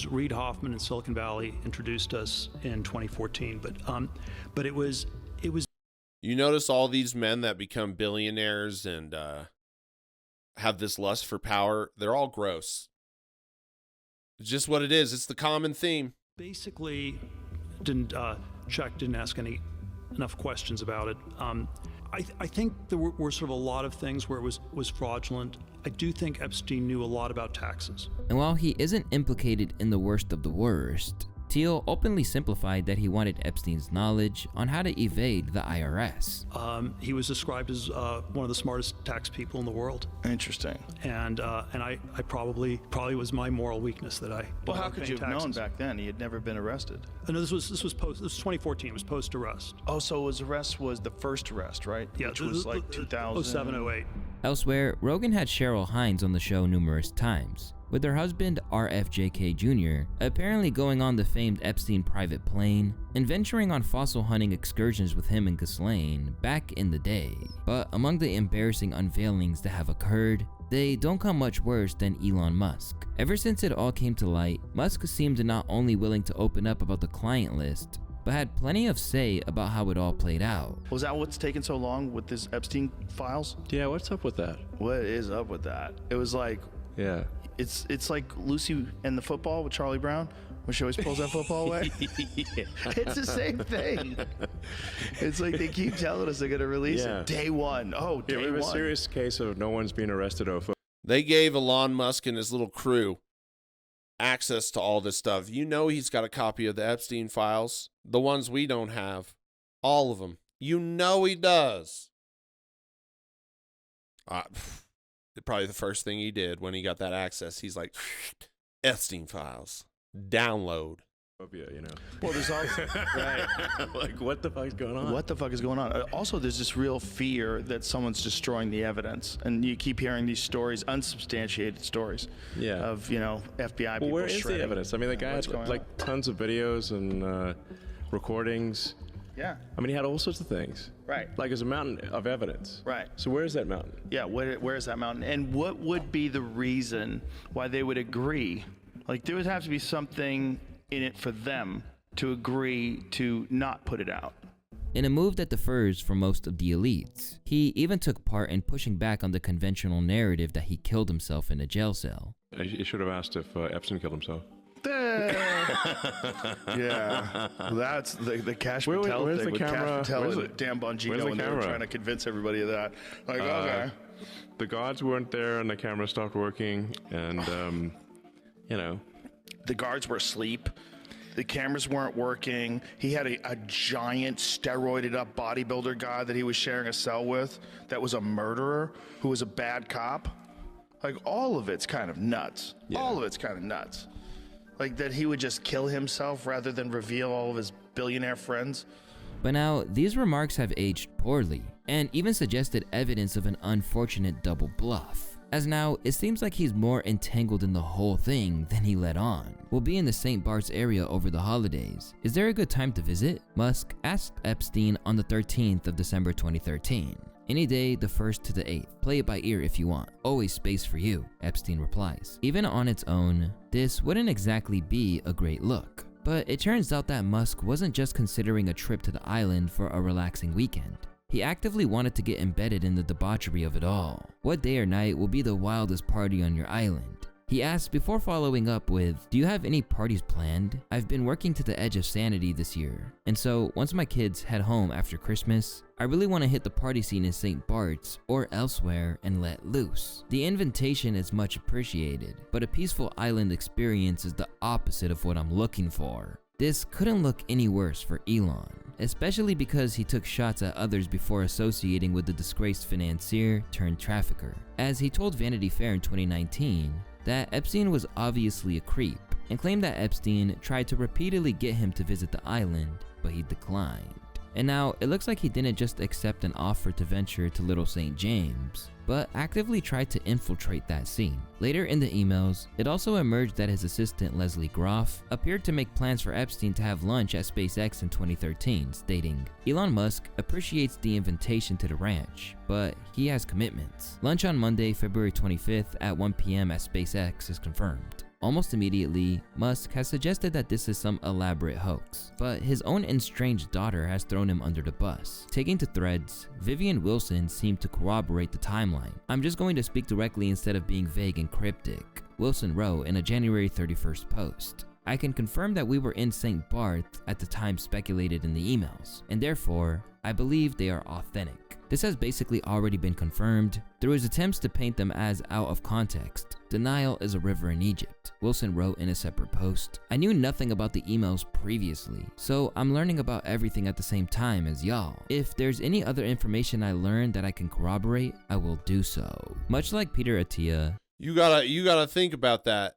Reid Hoffman in Silicon Valley introduced us in 2014, but it was. You notice all these men that become billionaires and have this lust for power, they're all gross. It's just what it is. It's the common theme. Basically, didn't ask enough questions about it. I think there were sort of a lot of things where it was fraudulent. I do think Epstein knew a lot about taxes. And while he isn't implicated in the worst of the worst, Thiel openly simplified that he wanted Epstein's knowledge on how to evade the IRS. He was described as one of the smartest tax people in the world. Interesting. And I probably was my moral weakness that I. Well, how could you have known back then? He had never been arrested. No, this was 2014. It was post arrest. Oh, so his arrest was the first arrest, right? Yeah, which was like 2007, 08. Elsewhere, Rogan had Cheryl Hines on the show numerous times, with her husband RFJK Jr. apparently going on the famed Epstein private plane and venturing on fossil hunting excursions with him and Ghislaine back in the day. But among the embarrassing unveilings that have occurred, they don't come much worse than Elon Musk. Ever since it all came to light, Musk seemed not only willing to open up about the client list, but had plenty of say about how it all played out. Was that what's taken so long with this Epstein files? Yeah, what's up with that? What is up with that? It was like, yeah, It's like Lucy and the football with Charlie Brown, when she always pulls that football away. It's the same thing. It's like they keep telling us they're going to release it day one. Oh, day we have one. a serious case of no one's being arrested over. They gave Elon Musk and his little crew access to all this stuff. You know he's got a copy of the Epstein files, the ones we don't have, all of them. You know he does. Probably the first thing he did when he got that access, he's like, Epstein files, download. You know. Well, there's also right. Like, what the fuck is going on? What the fuck is going on? Also, there's this real fear that someone's destroying the evidence, and you keep hearing these stories, unsubstantiated stories, of FBI people. Where is shredding. the evidence? I mean, the guy had like tons of videos and recordings. Yeah. I mean, he had all sorts of things. Right. Like, there's a mountain of evidence. Right. So where is that mountain? Yeah. Where is that mountain? And what would be the reason why they would agree? Like, there would have to be something in it for them to agree to not put it out. In a move that differs from most of the elites, he even took part in pushing back on the conventional narrative that he killed himself in a jail cell. You should have asked if Epstein killed himself. Yeah, that's the Cash Patel thing with Cash Patel and Dan Bongino, and they were trying to convince everybody of that. Like, okay. The guards weren't there, and the camera stopped working, and the guards were asleep. The cameras weren't working. He had a giant steroided up bodybuilder guy that he was sharing a cell with that was a murderer who was a bad cop. Like, all of it's kind of nuts. Yeah. All of it's kind of nuts. Like, that he would just kill himself rather than reveal all of his billionaire friends. But now, these remarks have aged poorly, and even suggested evidence of an unfortunate double bluff. As now, it seems like he's more entangled in the whole thing than he let on. We'll be in the St. Bart's area over the holidays. Is there a good time to visit? Musk asked Epstein on the 13th of December 2013. Any day, the 1st to the 8th. Play it by ear if you want. Always space for you, Epstein replies. Even on its own, this wouldn't exactly be a great look. But it turns out that Musk wasn't just considering a trip to the island for a relaxing weekend. He actively wanted to get embedded in the debauchery of it all. What day or night will be the wildest party on your island? He asked before following up with, do you have any parties planned? I've been working to the edge of sanity this year, and so once my kids head home after Christmas, I really want to hit the party scene in St. Bart's or elsewhere and let loose. The invitation is much appreciated, but a peaceful island experience is the opposite of what I'm looking for. This couldn't look any worse for Elon, especially because he took shots at others before associating with the disgraced financier turned trafficker. As he told Vanity Fair in 2019, that Epstein was obviously a creep, and claimed that Epstein tried to repeatedly get him to visit the island, but he declined. And now, it looks like he didn't just accept an offer to venture to Little St. James, but actively tried to infiltrate that scene. Later in the emails, it also emerged that his assistant Leslie Groff appeared to make plans for Epstein to have lunch at SpaceX in 2013, stating, Elon Musk appreciates the invitation to the ranch, but he has commitments. Lunch on Monday, February 25th at 1 p.m. at SpaceX is confirmed. Almost immediately, Musk has suggested that this is some elaborate hoax, but his own estranged daughter has thrown him under the bus. Taking to threads, Vivian Wilson seemed to corroborate the timeline. I'm just going to speak directly instead of being vague and cryptic, Wilson wrote in a January 31st post. I can confirm that we were in St. Barth at the time speculated in the emails, and therefore, I believe they are authentic. This has basically already been confirmed through his attempts to paint them as out of context. Denial is a river in Egypt, Wilson wrote in a separate post. I knew nothing about the emails previously, so I'm learning about everything at the same time as y'all. If there's any other information I learned that I can corroborate, I will do so. Much like Peter Attia, you gotta think about that.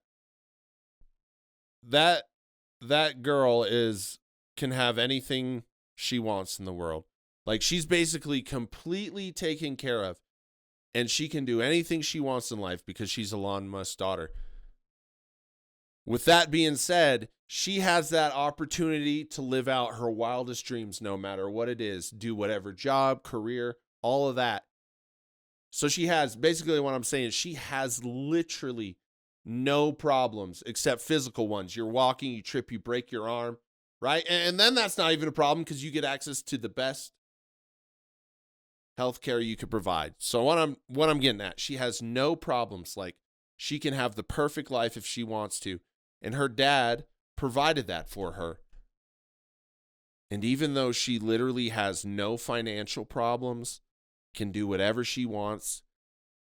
That girl can have anything she wants in the world. Like, she's basically completely taken care of, and she can do anything she wants in life because she's Elon Musk's daughter. With that being said, she has that opportunity to live out her wildest dreams no matter what it is, do whatever job, career, all of that. So she has, basically what I'm saying, she has literally no problems except physical ones. You're walking, you trip, you break your arm, right? And then that's not even a problem because you get access to the best healthcare you could provide. So what I'm getting at, she has no problems. Like, she can have the perfect life if she wants to. And her dad provided that for her. And even though she literally has no financial problems, can do whatever she wants,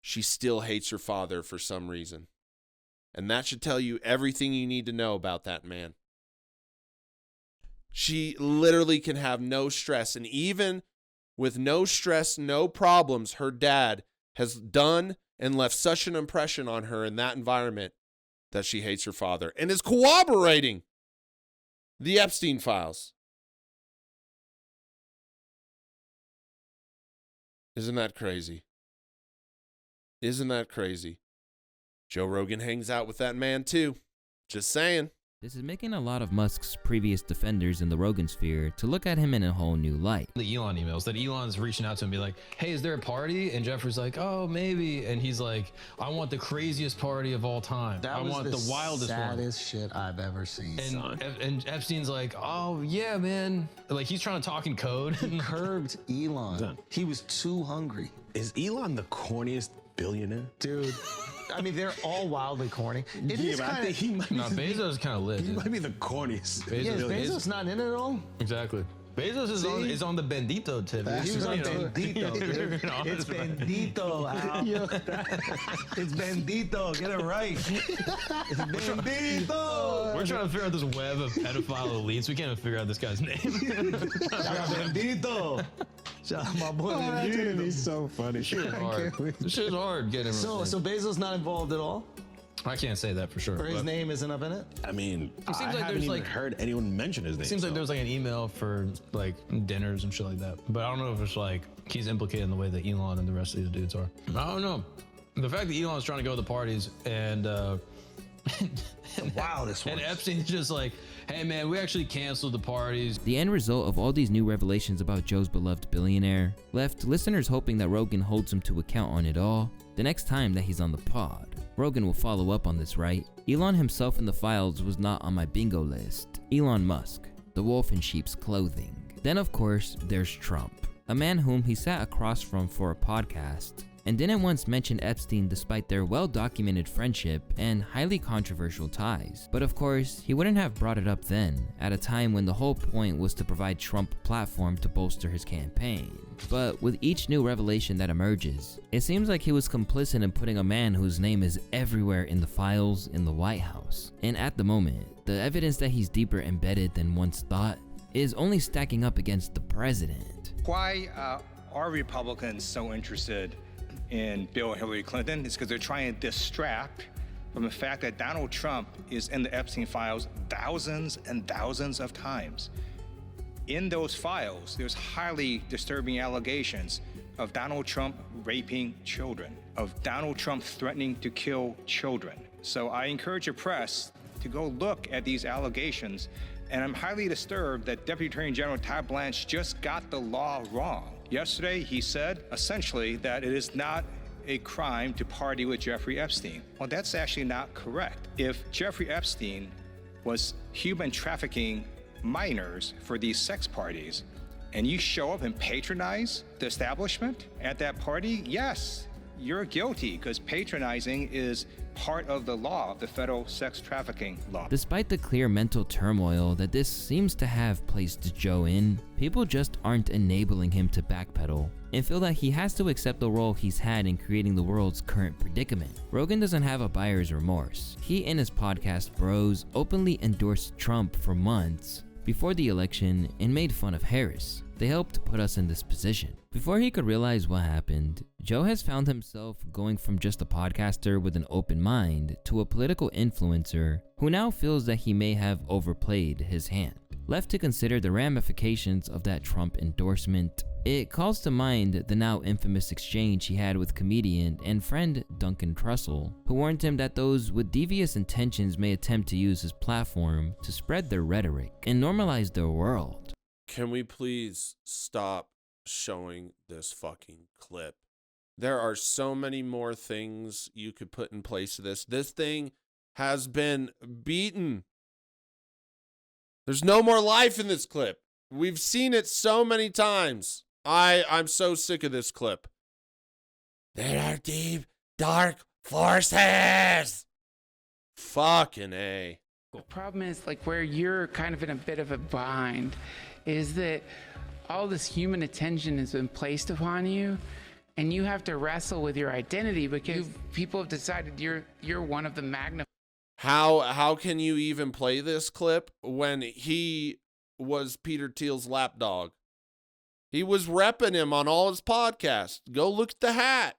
she still hates her father for some reason. And that should tell you everything you need to know about that man. She literally can have no stress. And even with no stress, no problems, her dad has done and left such an impression on her in that environment that she hates her father and is corroborating the Epstein files. Isn't that crazy? Isn't that crazy? Joe Rogan hangs out with that man too. Just saying. This is making a lot of Musk's previous defenders in the Rogan sphere to look at him in a whole new light. The Elon emails that Elon's reaching out to him and be like, hey, is there a party? And Jeffrey's like, oh, maybe. And he's like, I want the craziest party of all time. I want the wildest one. Saddest shit I've ever seen. And Epstein's like, oh, yeah, man. Like, he's trying to talk in code. He curbed Elon. He was too hungry. Is Elon the corniest billionaire? Dude. I mean, they're all wildly corny. It is I think he might be. No, Bezos is kind of lit. He might be the corniest. Bezos not in it at all? Exactly. Bezos is on the Bendito tip. He was on Bendito, dude. It's Bendito, Al. It's Bendito. Get it right. It's Bendito. We're trying to figure out this web of pedophile elites. We can't even figure out this guy's name. Bendito. Shout out my boy. That's gonna be so funny. Shit's hard. Shit's hard getting him. So Bezos not involved at all? I can't say that for sure. Or his name isn't up in it? I mean, it seems I like haven't even heard anyone mention his name. It seems like there's like an email for like dinners and shit like that. But I don't know if it's like he's implicated in the way that Elon and the rest of these dudes are. I don't know. The fact that Elon's trying to go to the parties and and Epstein's just like, hey man, we actually canceled the parties. The end result of all these new revelations about Joe's beloved billionaire left listeners hoping that Rogan holds him to account on it all the next time that he's on the pod. Rogan will follow up on this, right? Elon himself in the files was not on my bingo list. Elon Musk, the wolf in sheep's clothing. Then of course, there's Trump, a man whom he sat across from for a podcast and didn't once mention Epstein despite their well-documented friendship and highly controversial ties. But of course, he wouldn't have brought it up then, at a time when the whole point was to provide Trump a platform to bolster his campaign. But with each new revelation that emerges, it seems like he was complicit in putting a man whose name is everywhere in the files in the White House. And at the moment, the evidence that he's deeper embedded than once thought is only stacking up against the president. Why are Republicans so interested in Bill and Hillary Clinton? It's because they're trying to distract from the fact that Donald Trump is in the Epstein files thousands and thousands of times. In those files, there's highly disturbing allegations of Donald Trump raping children, of Donald Trump threatening to kill children. So I encourage the press to go look at these allegations, and I'm highly disturbed that Deputy Attorney General Todd Blanche just got the law wrong. Yesterday, he said, essentially, that it is not a crime to party with Jeffrey Epstein. Well, that's actually not correct. If Jeffrey Epstein was human trafficking minors for these sex parties, and you show up and patronize the establishment at that party, yes, you're guilty, because patronizing is part of the law, the federal sex trafficking law. Despite the clear mental turmoil that this seems to have placed Joe in, people just aren't enabling him to backpedal and feel that he has to accept the role he's had in creating the world's current predicament. Rogan doesn't have a buyer's remorse. He and his podcast Bros openly endorsed Trump for months before the election and made fun of Harris. They helped put us in this position. Before he could realize what happened, Joe has found himself going from just a podcaster with an open mind to a political influencer who now feels that he may have overplayed his hand. Left to consider the ramifications of that Trump endorsement, it calls to mind the now infamous exchange he had with comedian and friend Duncan Trussell, who warned him that those with devious intentions may attempt to use his platform to spread their rhetoric and normalize their world. Can we please stop showing this fucking clip? There are so many more things you could put in place to this. This thing has been beaten. There's no more life in this clip. We've seen it so many times. I'm so sick of this clip. There are deep, dark Forces! Fucking A. The problem is, like, where you're kind of in a bit of a bind is that all this human attention has been placed upon you, and you have to wrestle with your identity because people have decided you're one of the magnified. How can you even play this clip when he was Peter Thiel's lapdog? He was repping him on all his podcasts. Go look at the hat.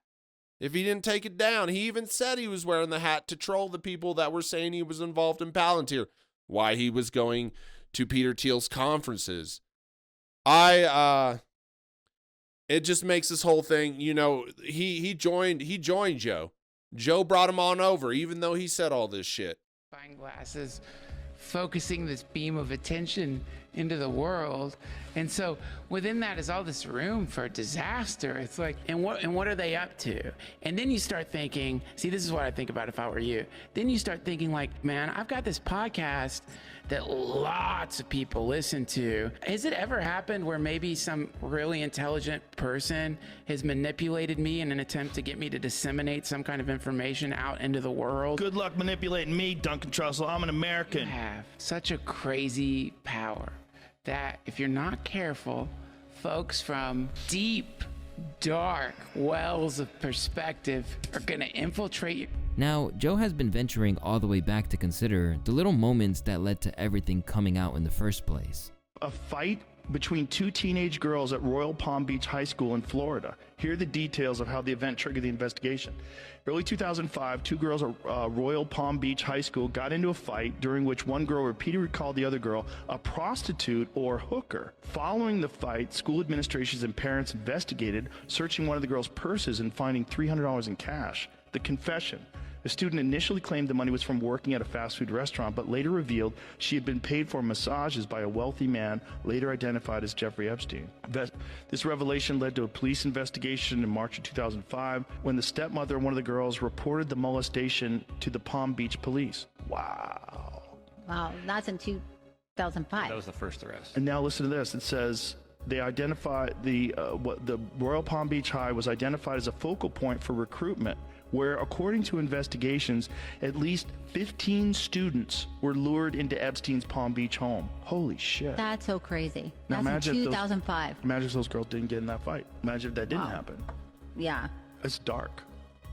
If he didn't take it down, he even said he was wearing the hat to troll the people that were saying he was involved in Palantir. Why he was going to Peter Thiel's conferences. It just makes this whole thing, you know, he joined Joe. Joe brought him on over, even though he said all this shit. Glasses, focusing this beam of attention into the world, and so within that is all this room for disaster. It's like, and what are they up to? And then you start thinking, see, this is what I think about if I were you. Then you start thinking, like, man, I've got this podcast that lots of people listen to. Has it ever happened where maybe some really intelligent person has manipulated me in an attempt to get me to disseminate some kind of information out into the world? Good luck manipulating me, Duncan Trussell. I'm an American. You have such a crazy power that if you're not careful, folks from deep, dark wells of perspective are gonna infiltrate you. Now, Joe has been venturing all the way back to consider the little moments that led to everything coming out in the first place. A fight between two teenage girls at Royal Palm Beach High School in Florida. Here are the details of how the event triggered the investigation. Early 2005, two girls at Royal Palm Beach High School got into a fight during which one girl repeatedly called the other girl a prostitute or hooker. Following the fight, school administrations and parents investigated, searching one of the girls' purses and finding $300 in cash. The confession. The student initially claimed the money was from working at a fast food restaurant, but later revealed she had been paid for massages by a wealthy man, later identified as Jeffrey Epstein. This revelation led to a police investigation in March of 2005, when the stepmother of one of the girls reported the molestation to the Palm Beach police. Wow. Wow, that's in 2005. That was the first arrest. And now listen to this. It says they identified the Royal Palm Beach High was identified as a focal point for recruitment, where, according to investigations, at least 15 students were lured into Epstein's Palm Beach home. Holy shit. That's so crazy. Now That's in 2005. Imagine if those girls didn't get in that fight. Imagine if that didn't happen. Yeah. It's dark.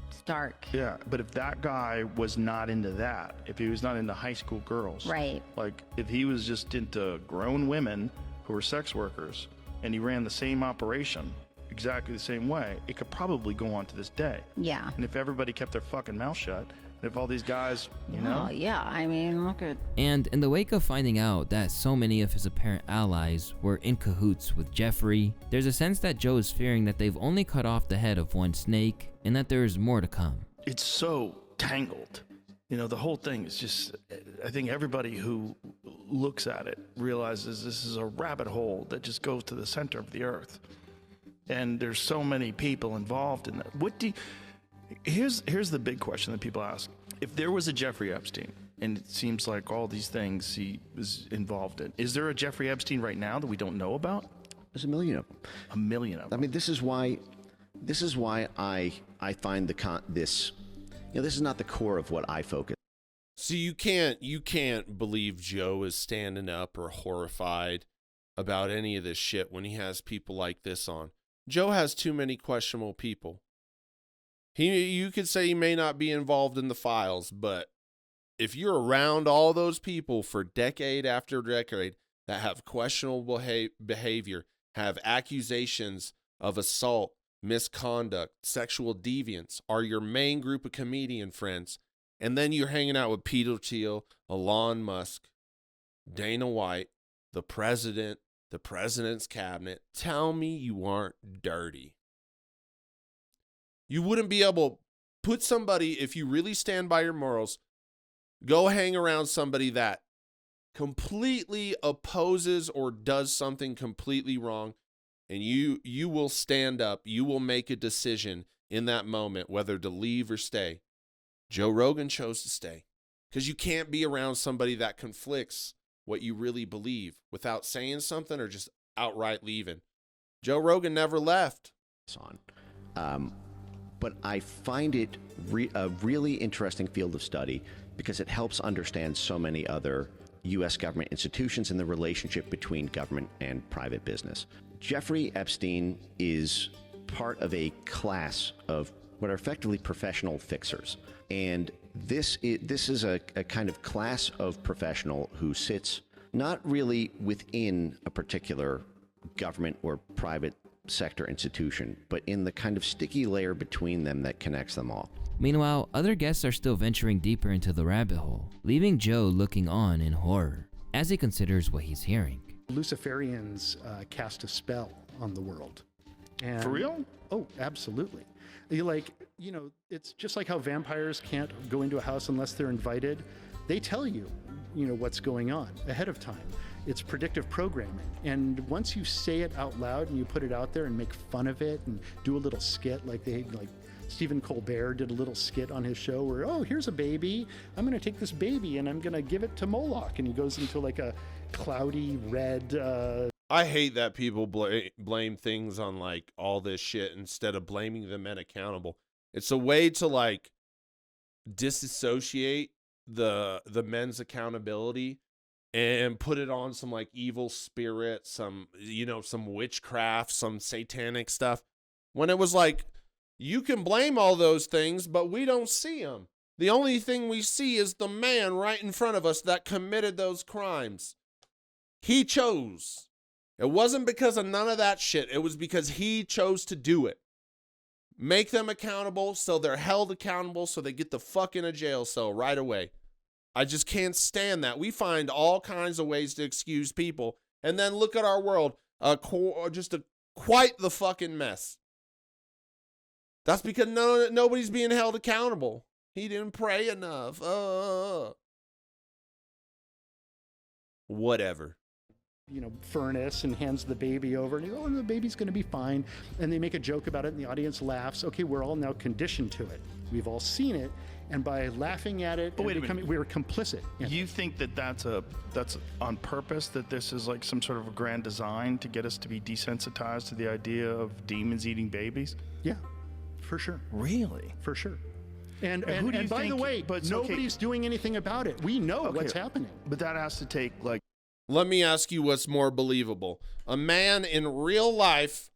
It's dark. Yeah, but if that guy was not into that, if he was not into high school girls, right? Like if he was just into grown women who were sex workers and he ran the same operation exactly the same way, it could probably go on to this day. Yeah. And if everybody kept their fucking mouth shut, and if all these guys, you know. Oh, yeah. I mean, look at. And in the wake of finding out that so many of his apparent allies were in cahoots with Jeffrey, there's a sense that Joe is fearing that they've only cut off the head of one snake and that there is more to come. It's so tangled. You know, the whole thing is just, I think everybody who looks at it realizes this is a rabbit hole that just goes to the center of the earth. And there's so many people involved in that. Here's the big question that people ask. If there was a Jeffrey Epstein, and it seems like all these things he was involved in, is there a Jeffrey Epstein right now that we don't know about? There's a million of them. A million of them. I mean, this is why I find this, you know, this is not the core of what I focus. So you can't believe Joe is standing up or horrified about any of this shit when he has people like this on. Joe has too many questionable people. You could say he may not be involved in the files, but if you're around all those people for decade after decade that have questionable behavior, have accusations of assault, misconduct, sexual deviance, are your main group of comedian friends, and then you're hanging out with Peter Thiel, Elon Musk, Dana White, the president, the president's cabinet, tell me you aren't dirty. You wouldn't be able to put somebody, if you really stand by your morals, go hang around somebody that completely opposes or does something completely wrong, and you will stand up, you will make a decision in that moment whether to leave or stay. Joe Rogan chose to stay because you can't be around somebody that conflicts what you really believe without saying something or just outright leaving. Joe Rogan never left. but I find it a really interesting field of study because it helps understand so many other U.S. government institutions and the relationship between government and private business. Jeffrey Epstein is part of a class of what are effectively professional fixers. And this is a kind of class of professional who sits not really within a particular government or private sector institution, but in the kind of sticky layer between them that connects them all. Meanwhile, other guests are still venturing deeper into the rabbit hole, leaving Joe looking on in horror as he considers what he's hearing. Luciferians cast a spell on the world. And, For real? Oh, absolutely. It's just like how vampires can't go into a house unless they're invited. They tell you, what's going on ahead of time. It's predictive programming. And once you say it out loud and you put it out there and make fun of it and do a little skit like Stephen Colbert did a little skit on his show where, oh, here's a baby. I'm going to take this baby and I'm going to give it to Moloch. And he goes into like a cloudy red... I hate that people blame things on like all this shit instead of blaming the men accountable. It's a way to like disassociate the men's accountability and put it on some like evil spirit, some witchcraft, some satanic stuff. When it was like, you can blame all those things, but we don't see them. The only thing we see is the man right in front of us that committed those crimes. He chose. It wasn't because of none of that shit. It was because he chose to do it. Make them accountable so they're held accountable so they get the fuck in a jail cell right away. I just can't stand that. We find all kinds of ways to excuse people. And then look at our world. Quite the fucking mess. That's because nobody's being held accountable. He didn't pray enough. Whatever. Furnace and hands the baby over and the baby's going to be fine. And they make a joke about it and the audience laughs. Okay, we're all now conditioned to it. We've all seen it. And by laughing at it, we're complicit. You think that's on purpose, that this is like some sort of a grand design to get us to be desensitized to the idea of demons eating babies? Yeah, for sure. Really? For sure. And who do you by the way, nobody's doing anything about it. We know what's happening. But that has to take like... Let me ask you what's more believable. A man in real life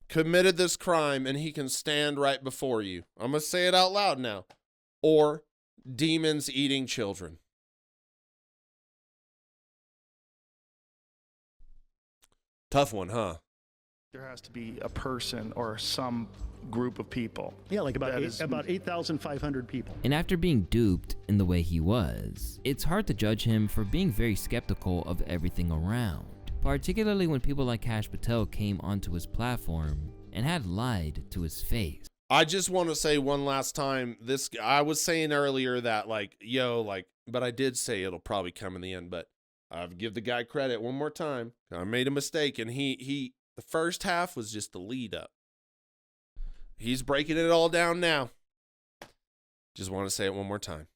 committed this crime and he can stand right before you. I'm going to say it out loud now. Or demons eating children. Tough one, huh? There has to be a person or some group of people. Yeah, like about 8,500 people. And after being duped in the way he was, it's hard to judge him for being very skeptical of everything around, particularly when people like Kash Patel came onto his platform and had lied to his face. I just want to say one last time, I was saying earlier that but I did say it'll probably come in the end, but I'll give the guy credit one more time. I made a mistake, and the first half was just the lead up. He's breaking it all down now. Just want to say it one more time.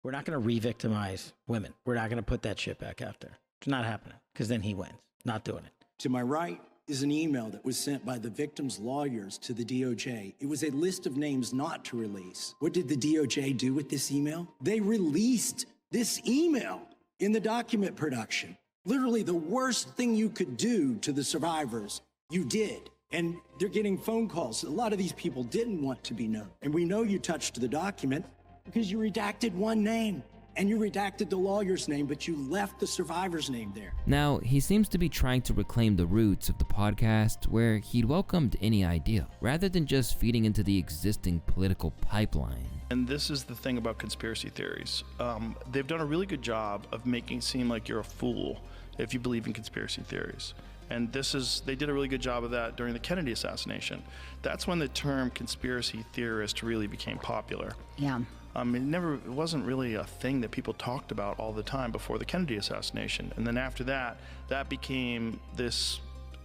We're not going to re-victimize women. We're not going to put that shit back out there. It's not happening, because then he wins. Not doing it. To my right is an email that was sent by the victim's lawyers to the DOJ. It was a list of names not to release. What did the DOJ do with this email? They released this email in the document production. Literally the worst thing you could do to the survivors, you did. And they're getting phone calls. A lot of these people didn't want to be known. And we know you touched the document because you redacted one name. And you redacted the lawyer's name, but you left the survivor's name there. Now, he seems to be trying to reclaim the roots of the podcast where he'd welcomed any idea, rather than just feeding into the existing political pipeline. And this is the thing about conspiracy theories. They've done a really good job of making it seem like you're a fool if you believe in conspiracy theories. And they did a really good job of that during the Kennedy assassination. That's when the term conspiracy theorist really became popular. Yeah. It wasn't really a thing that people talked about all the time before the Kennedy assassination. And then after that, that became this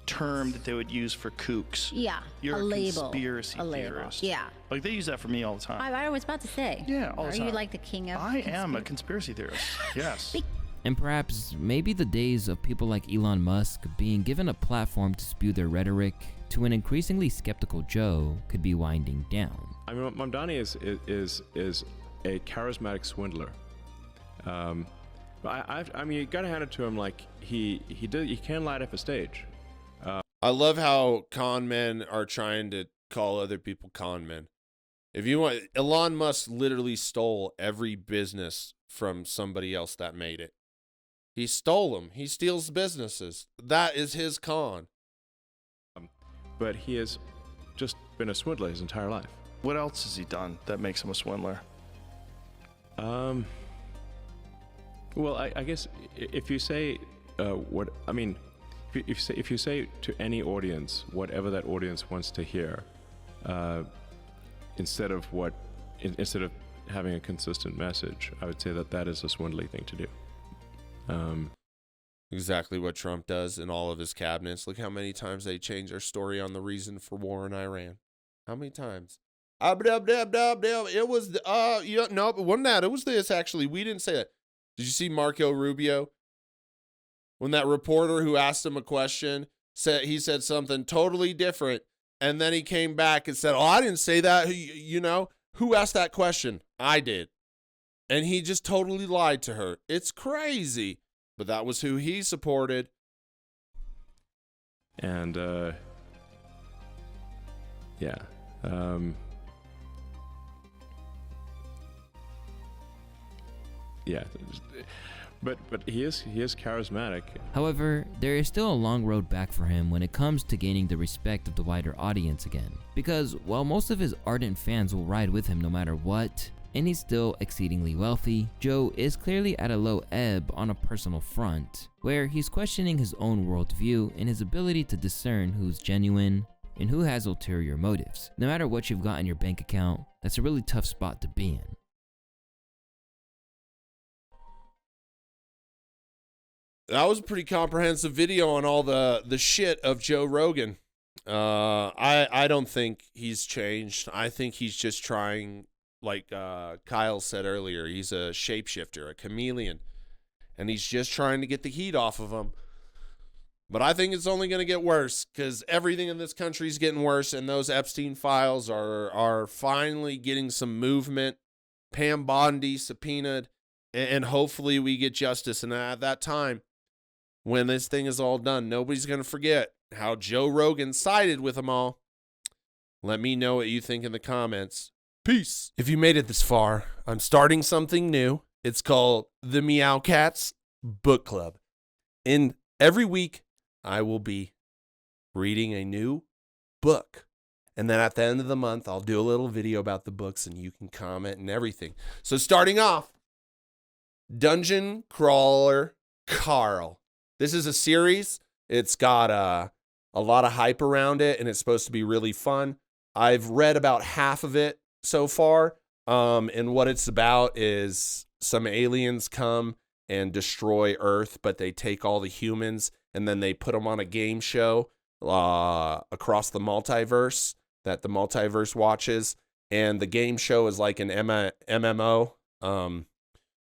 term that they would use for kooks. Yeah, You're a label. Conspiracy A label. theorist. Yeah. Like they use that for me all the time. I was about to say. Yeah, all the time. Are you like the king of I am a conspiracy theorist. Yes. And perhaps maybe the days of people like Elon Musk being given a platform to spew their rhetoric to an increasingly skeptical Joe could be winding down. I mean, Mamdani is a charismatic swindler. But I mean, you gotta hand it to him. Like he can light up a stage. I love how con men are trying to call other people con men. If you want, Elon Musk literally stole every business from somebody else that made it. He stole them. He steals businesses. That is his con. But he has just been a swindler his entire life. What else has he done that makes him a swindler? Well, I guess if you say if you say to any audience whatever that audience wants to hear, instead of having a consistent message, I would say that is a swindly thing to do. Exactly what Trump does in all of his cabinets. Look how many times they change their story on the reason for war in Iran. How many times? It was no, it wasn't that. It was this actually. We didn't say that. Did you see Marco Rubio? When that reporter who asked him a question said he said something totally different, and then he came back and said, "Oh, I didn't say that." You know, who asked that question? I did. And he just totally lied to her. It's crazy. But that was who he supported. And, yeah. Yeah. But he is charismatic. However, there is still a long road back for him when it comes to gaining the respect of the wider audience again. Because while most of his ardent fans will ride with him no matter what, and he's still exceedingly wealthy, Joe is clearly at a low ebb on a personal front, where he's questioning his own worldview and his ability to discern who's genuine and who has ulterior motives. No matter what you've got in your bank account, that's a really tough spot to be in. That was a pretty comprehensive video on all the shit of Joe Rogan. I don't think he's changed. I think he's just trying, like Kyle said earlier, he's a shapeshifter, a chameleon, and he's just trying to get the heat off of him. But I think it's only going to get worse because everything in this country is getting worse, and those Epstein files are finally getting some movement. Pam Bondi subpoenaed, and hopefully we get justice. And at that time, when this thing is all done, nobody's going to forget how Joe Rogan sided with them all. Let me know what you think in the comments. Peace. If you made it this far, I'm starting something new. It's called the Meow Cats Book Club. And every week, I will be reading a new book. And then at the end of the month, I'll do a little video about the books and you can comment and everything. So starting off, Dungeon Crawler Carl. This is a series. It's got a lot of hype around it, and it's supposed to be really fun. I've read about half of it so far, and what it's about is some aliens come and destroy Earth, but they take all the humans, and then they put them on a game show across the multiverse that the multiverse watches, and the game show is like an MMO,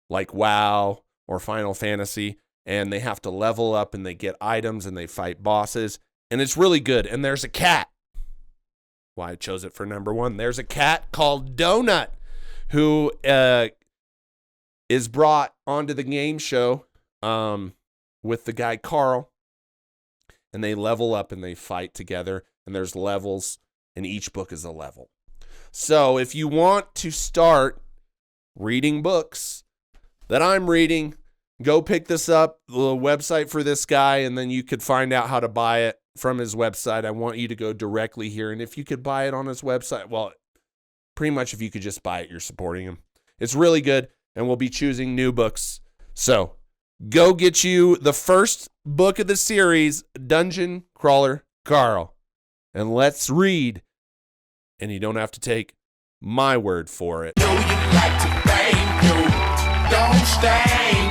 like WoW or Final Fantasy, and they have to level up and they get items and they fight bosses, and it's really good. And there's a cat. Why I chose it for number one. There's a cat called Donut who is brought onto the game show with the guy Carl, and they level up and they fight together, and there's levels, and each book is a level. So if you want to start reading books that I'm reading, go pick this up, the website for this guy, and then you could find out how to buy it from his website. I want you to go directly here, and if you could buy it on his website, well, pretty much if you could just buy it, you're supporting him. It's really good, and we'll be choosing new books. So go get you the first book of the series, Dungeon Crawler Carl, and let's read. And you don't have to take my word for it. Don't stay.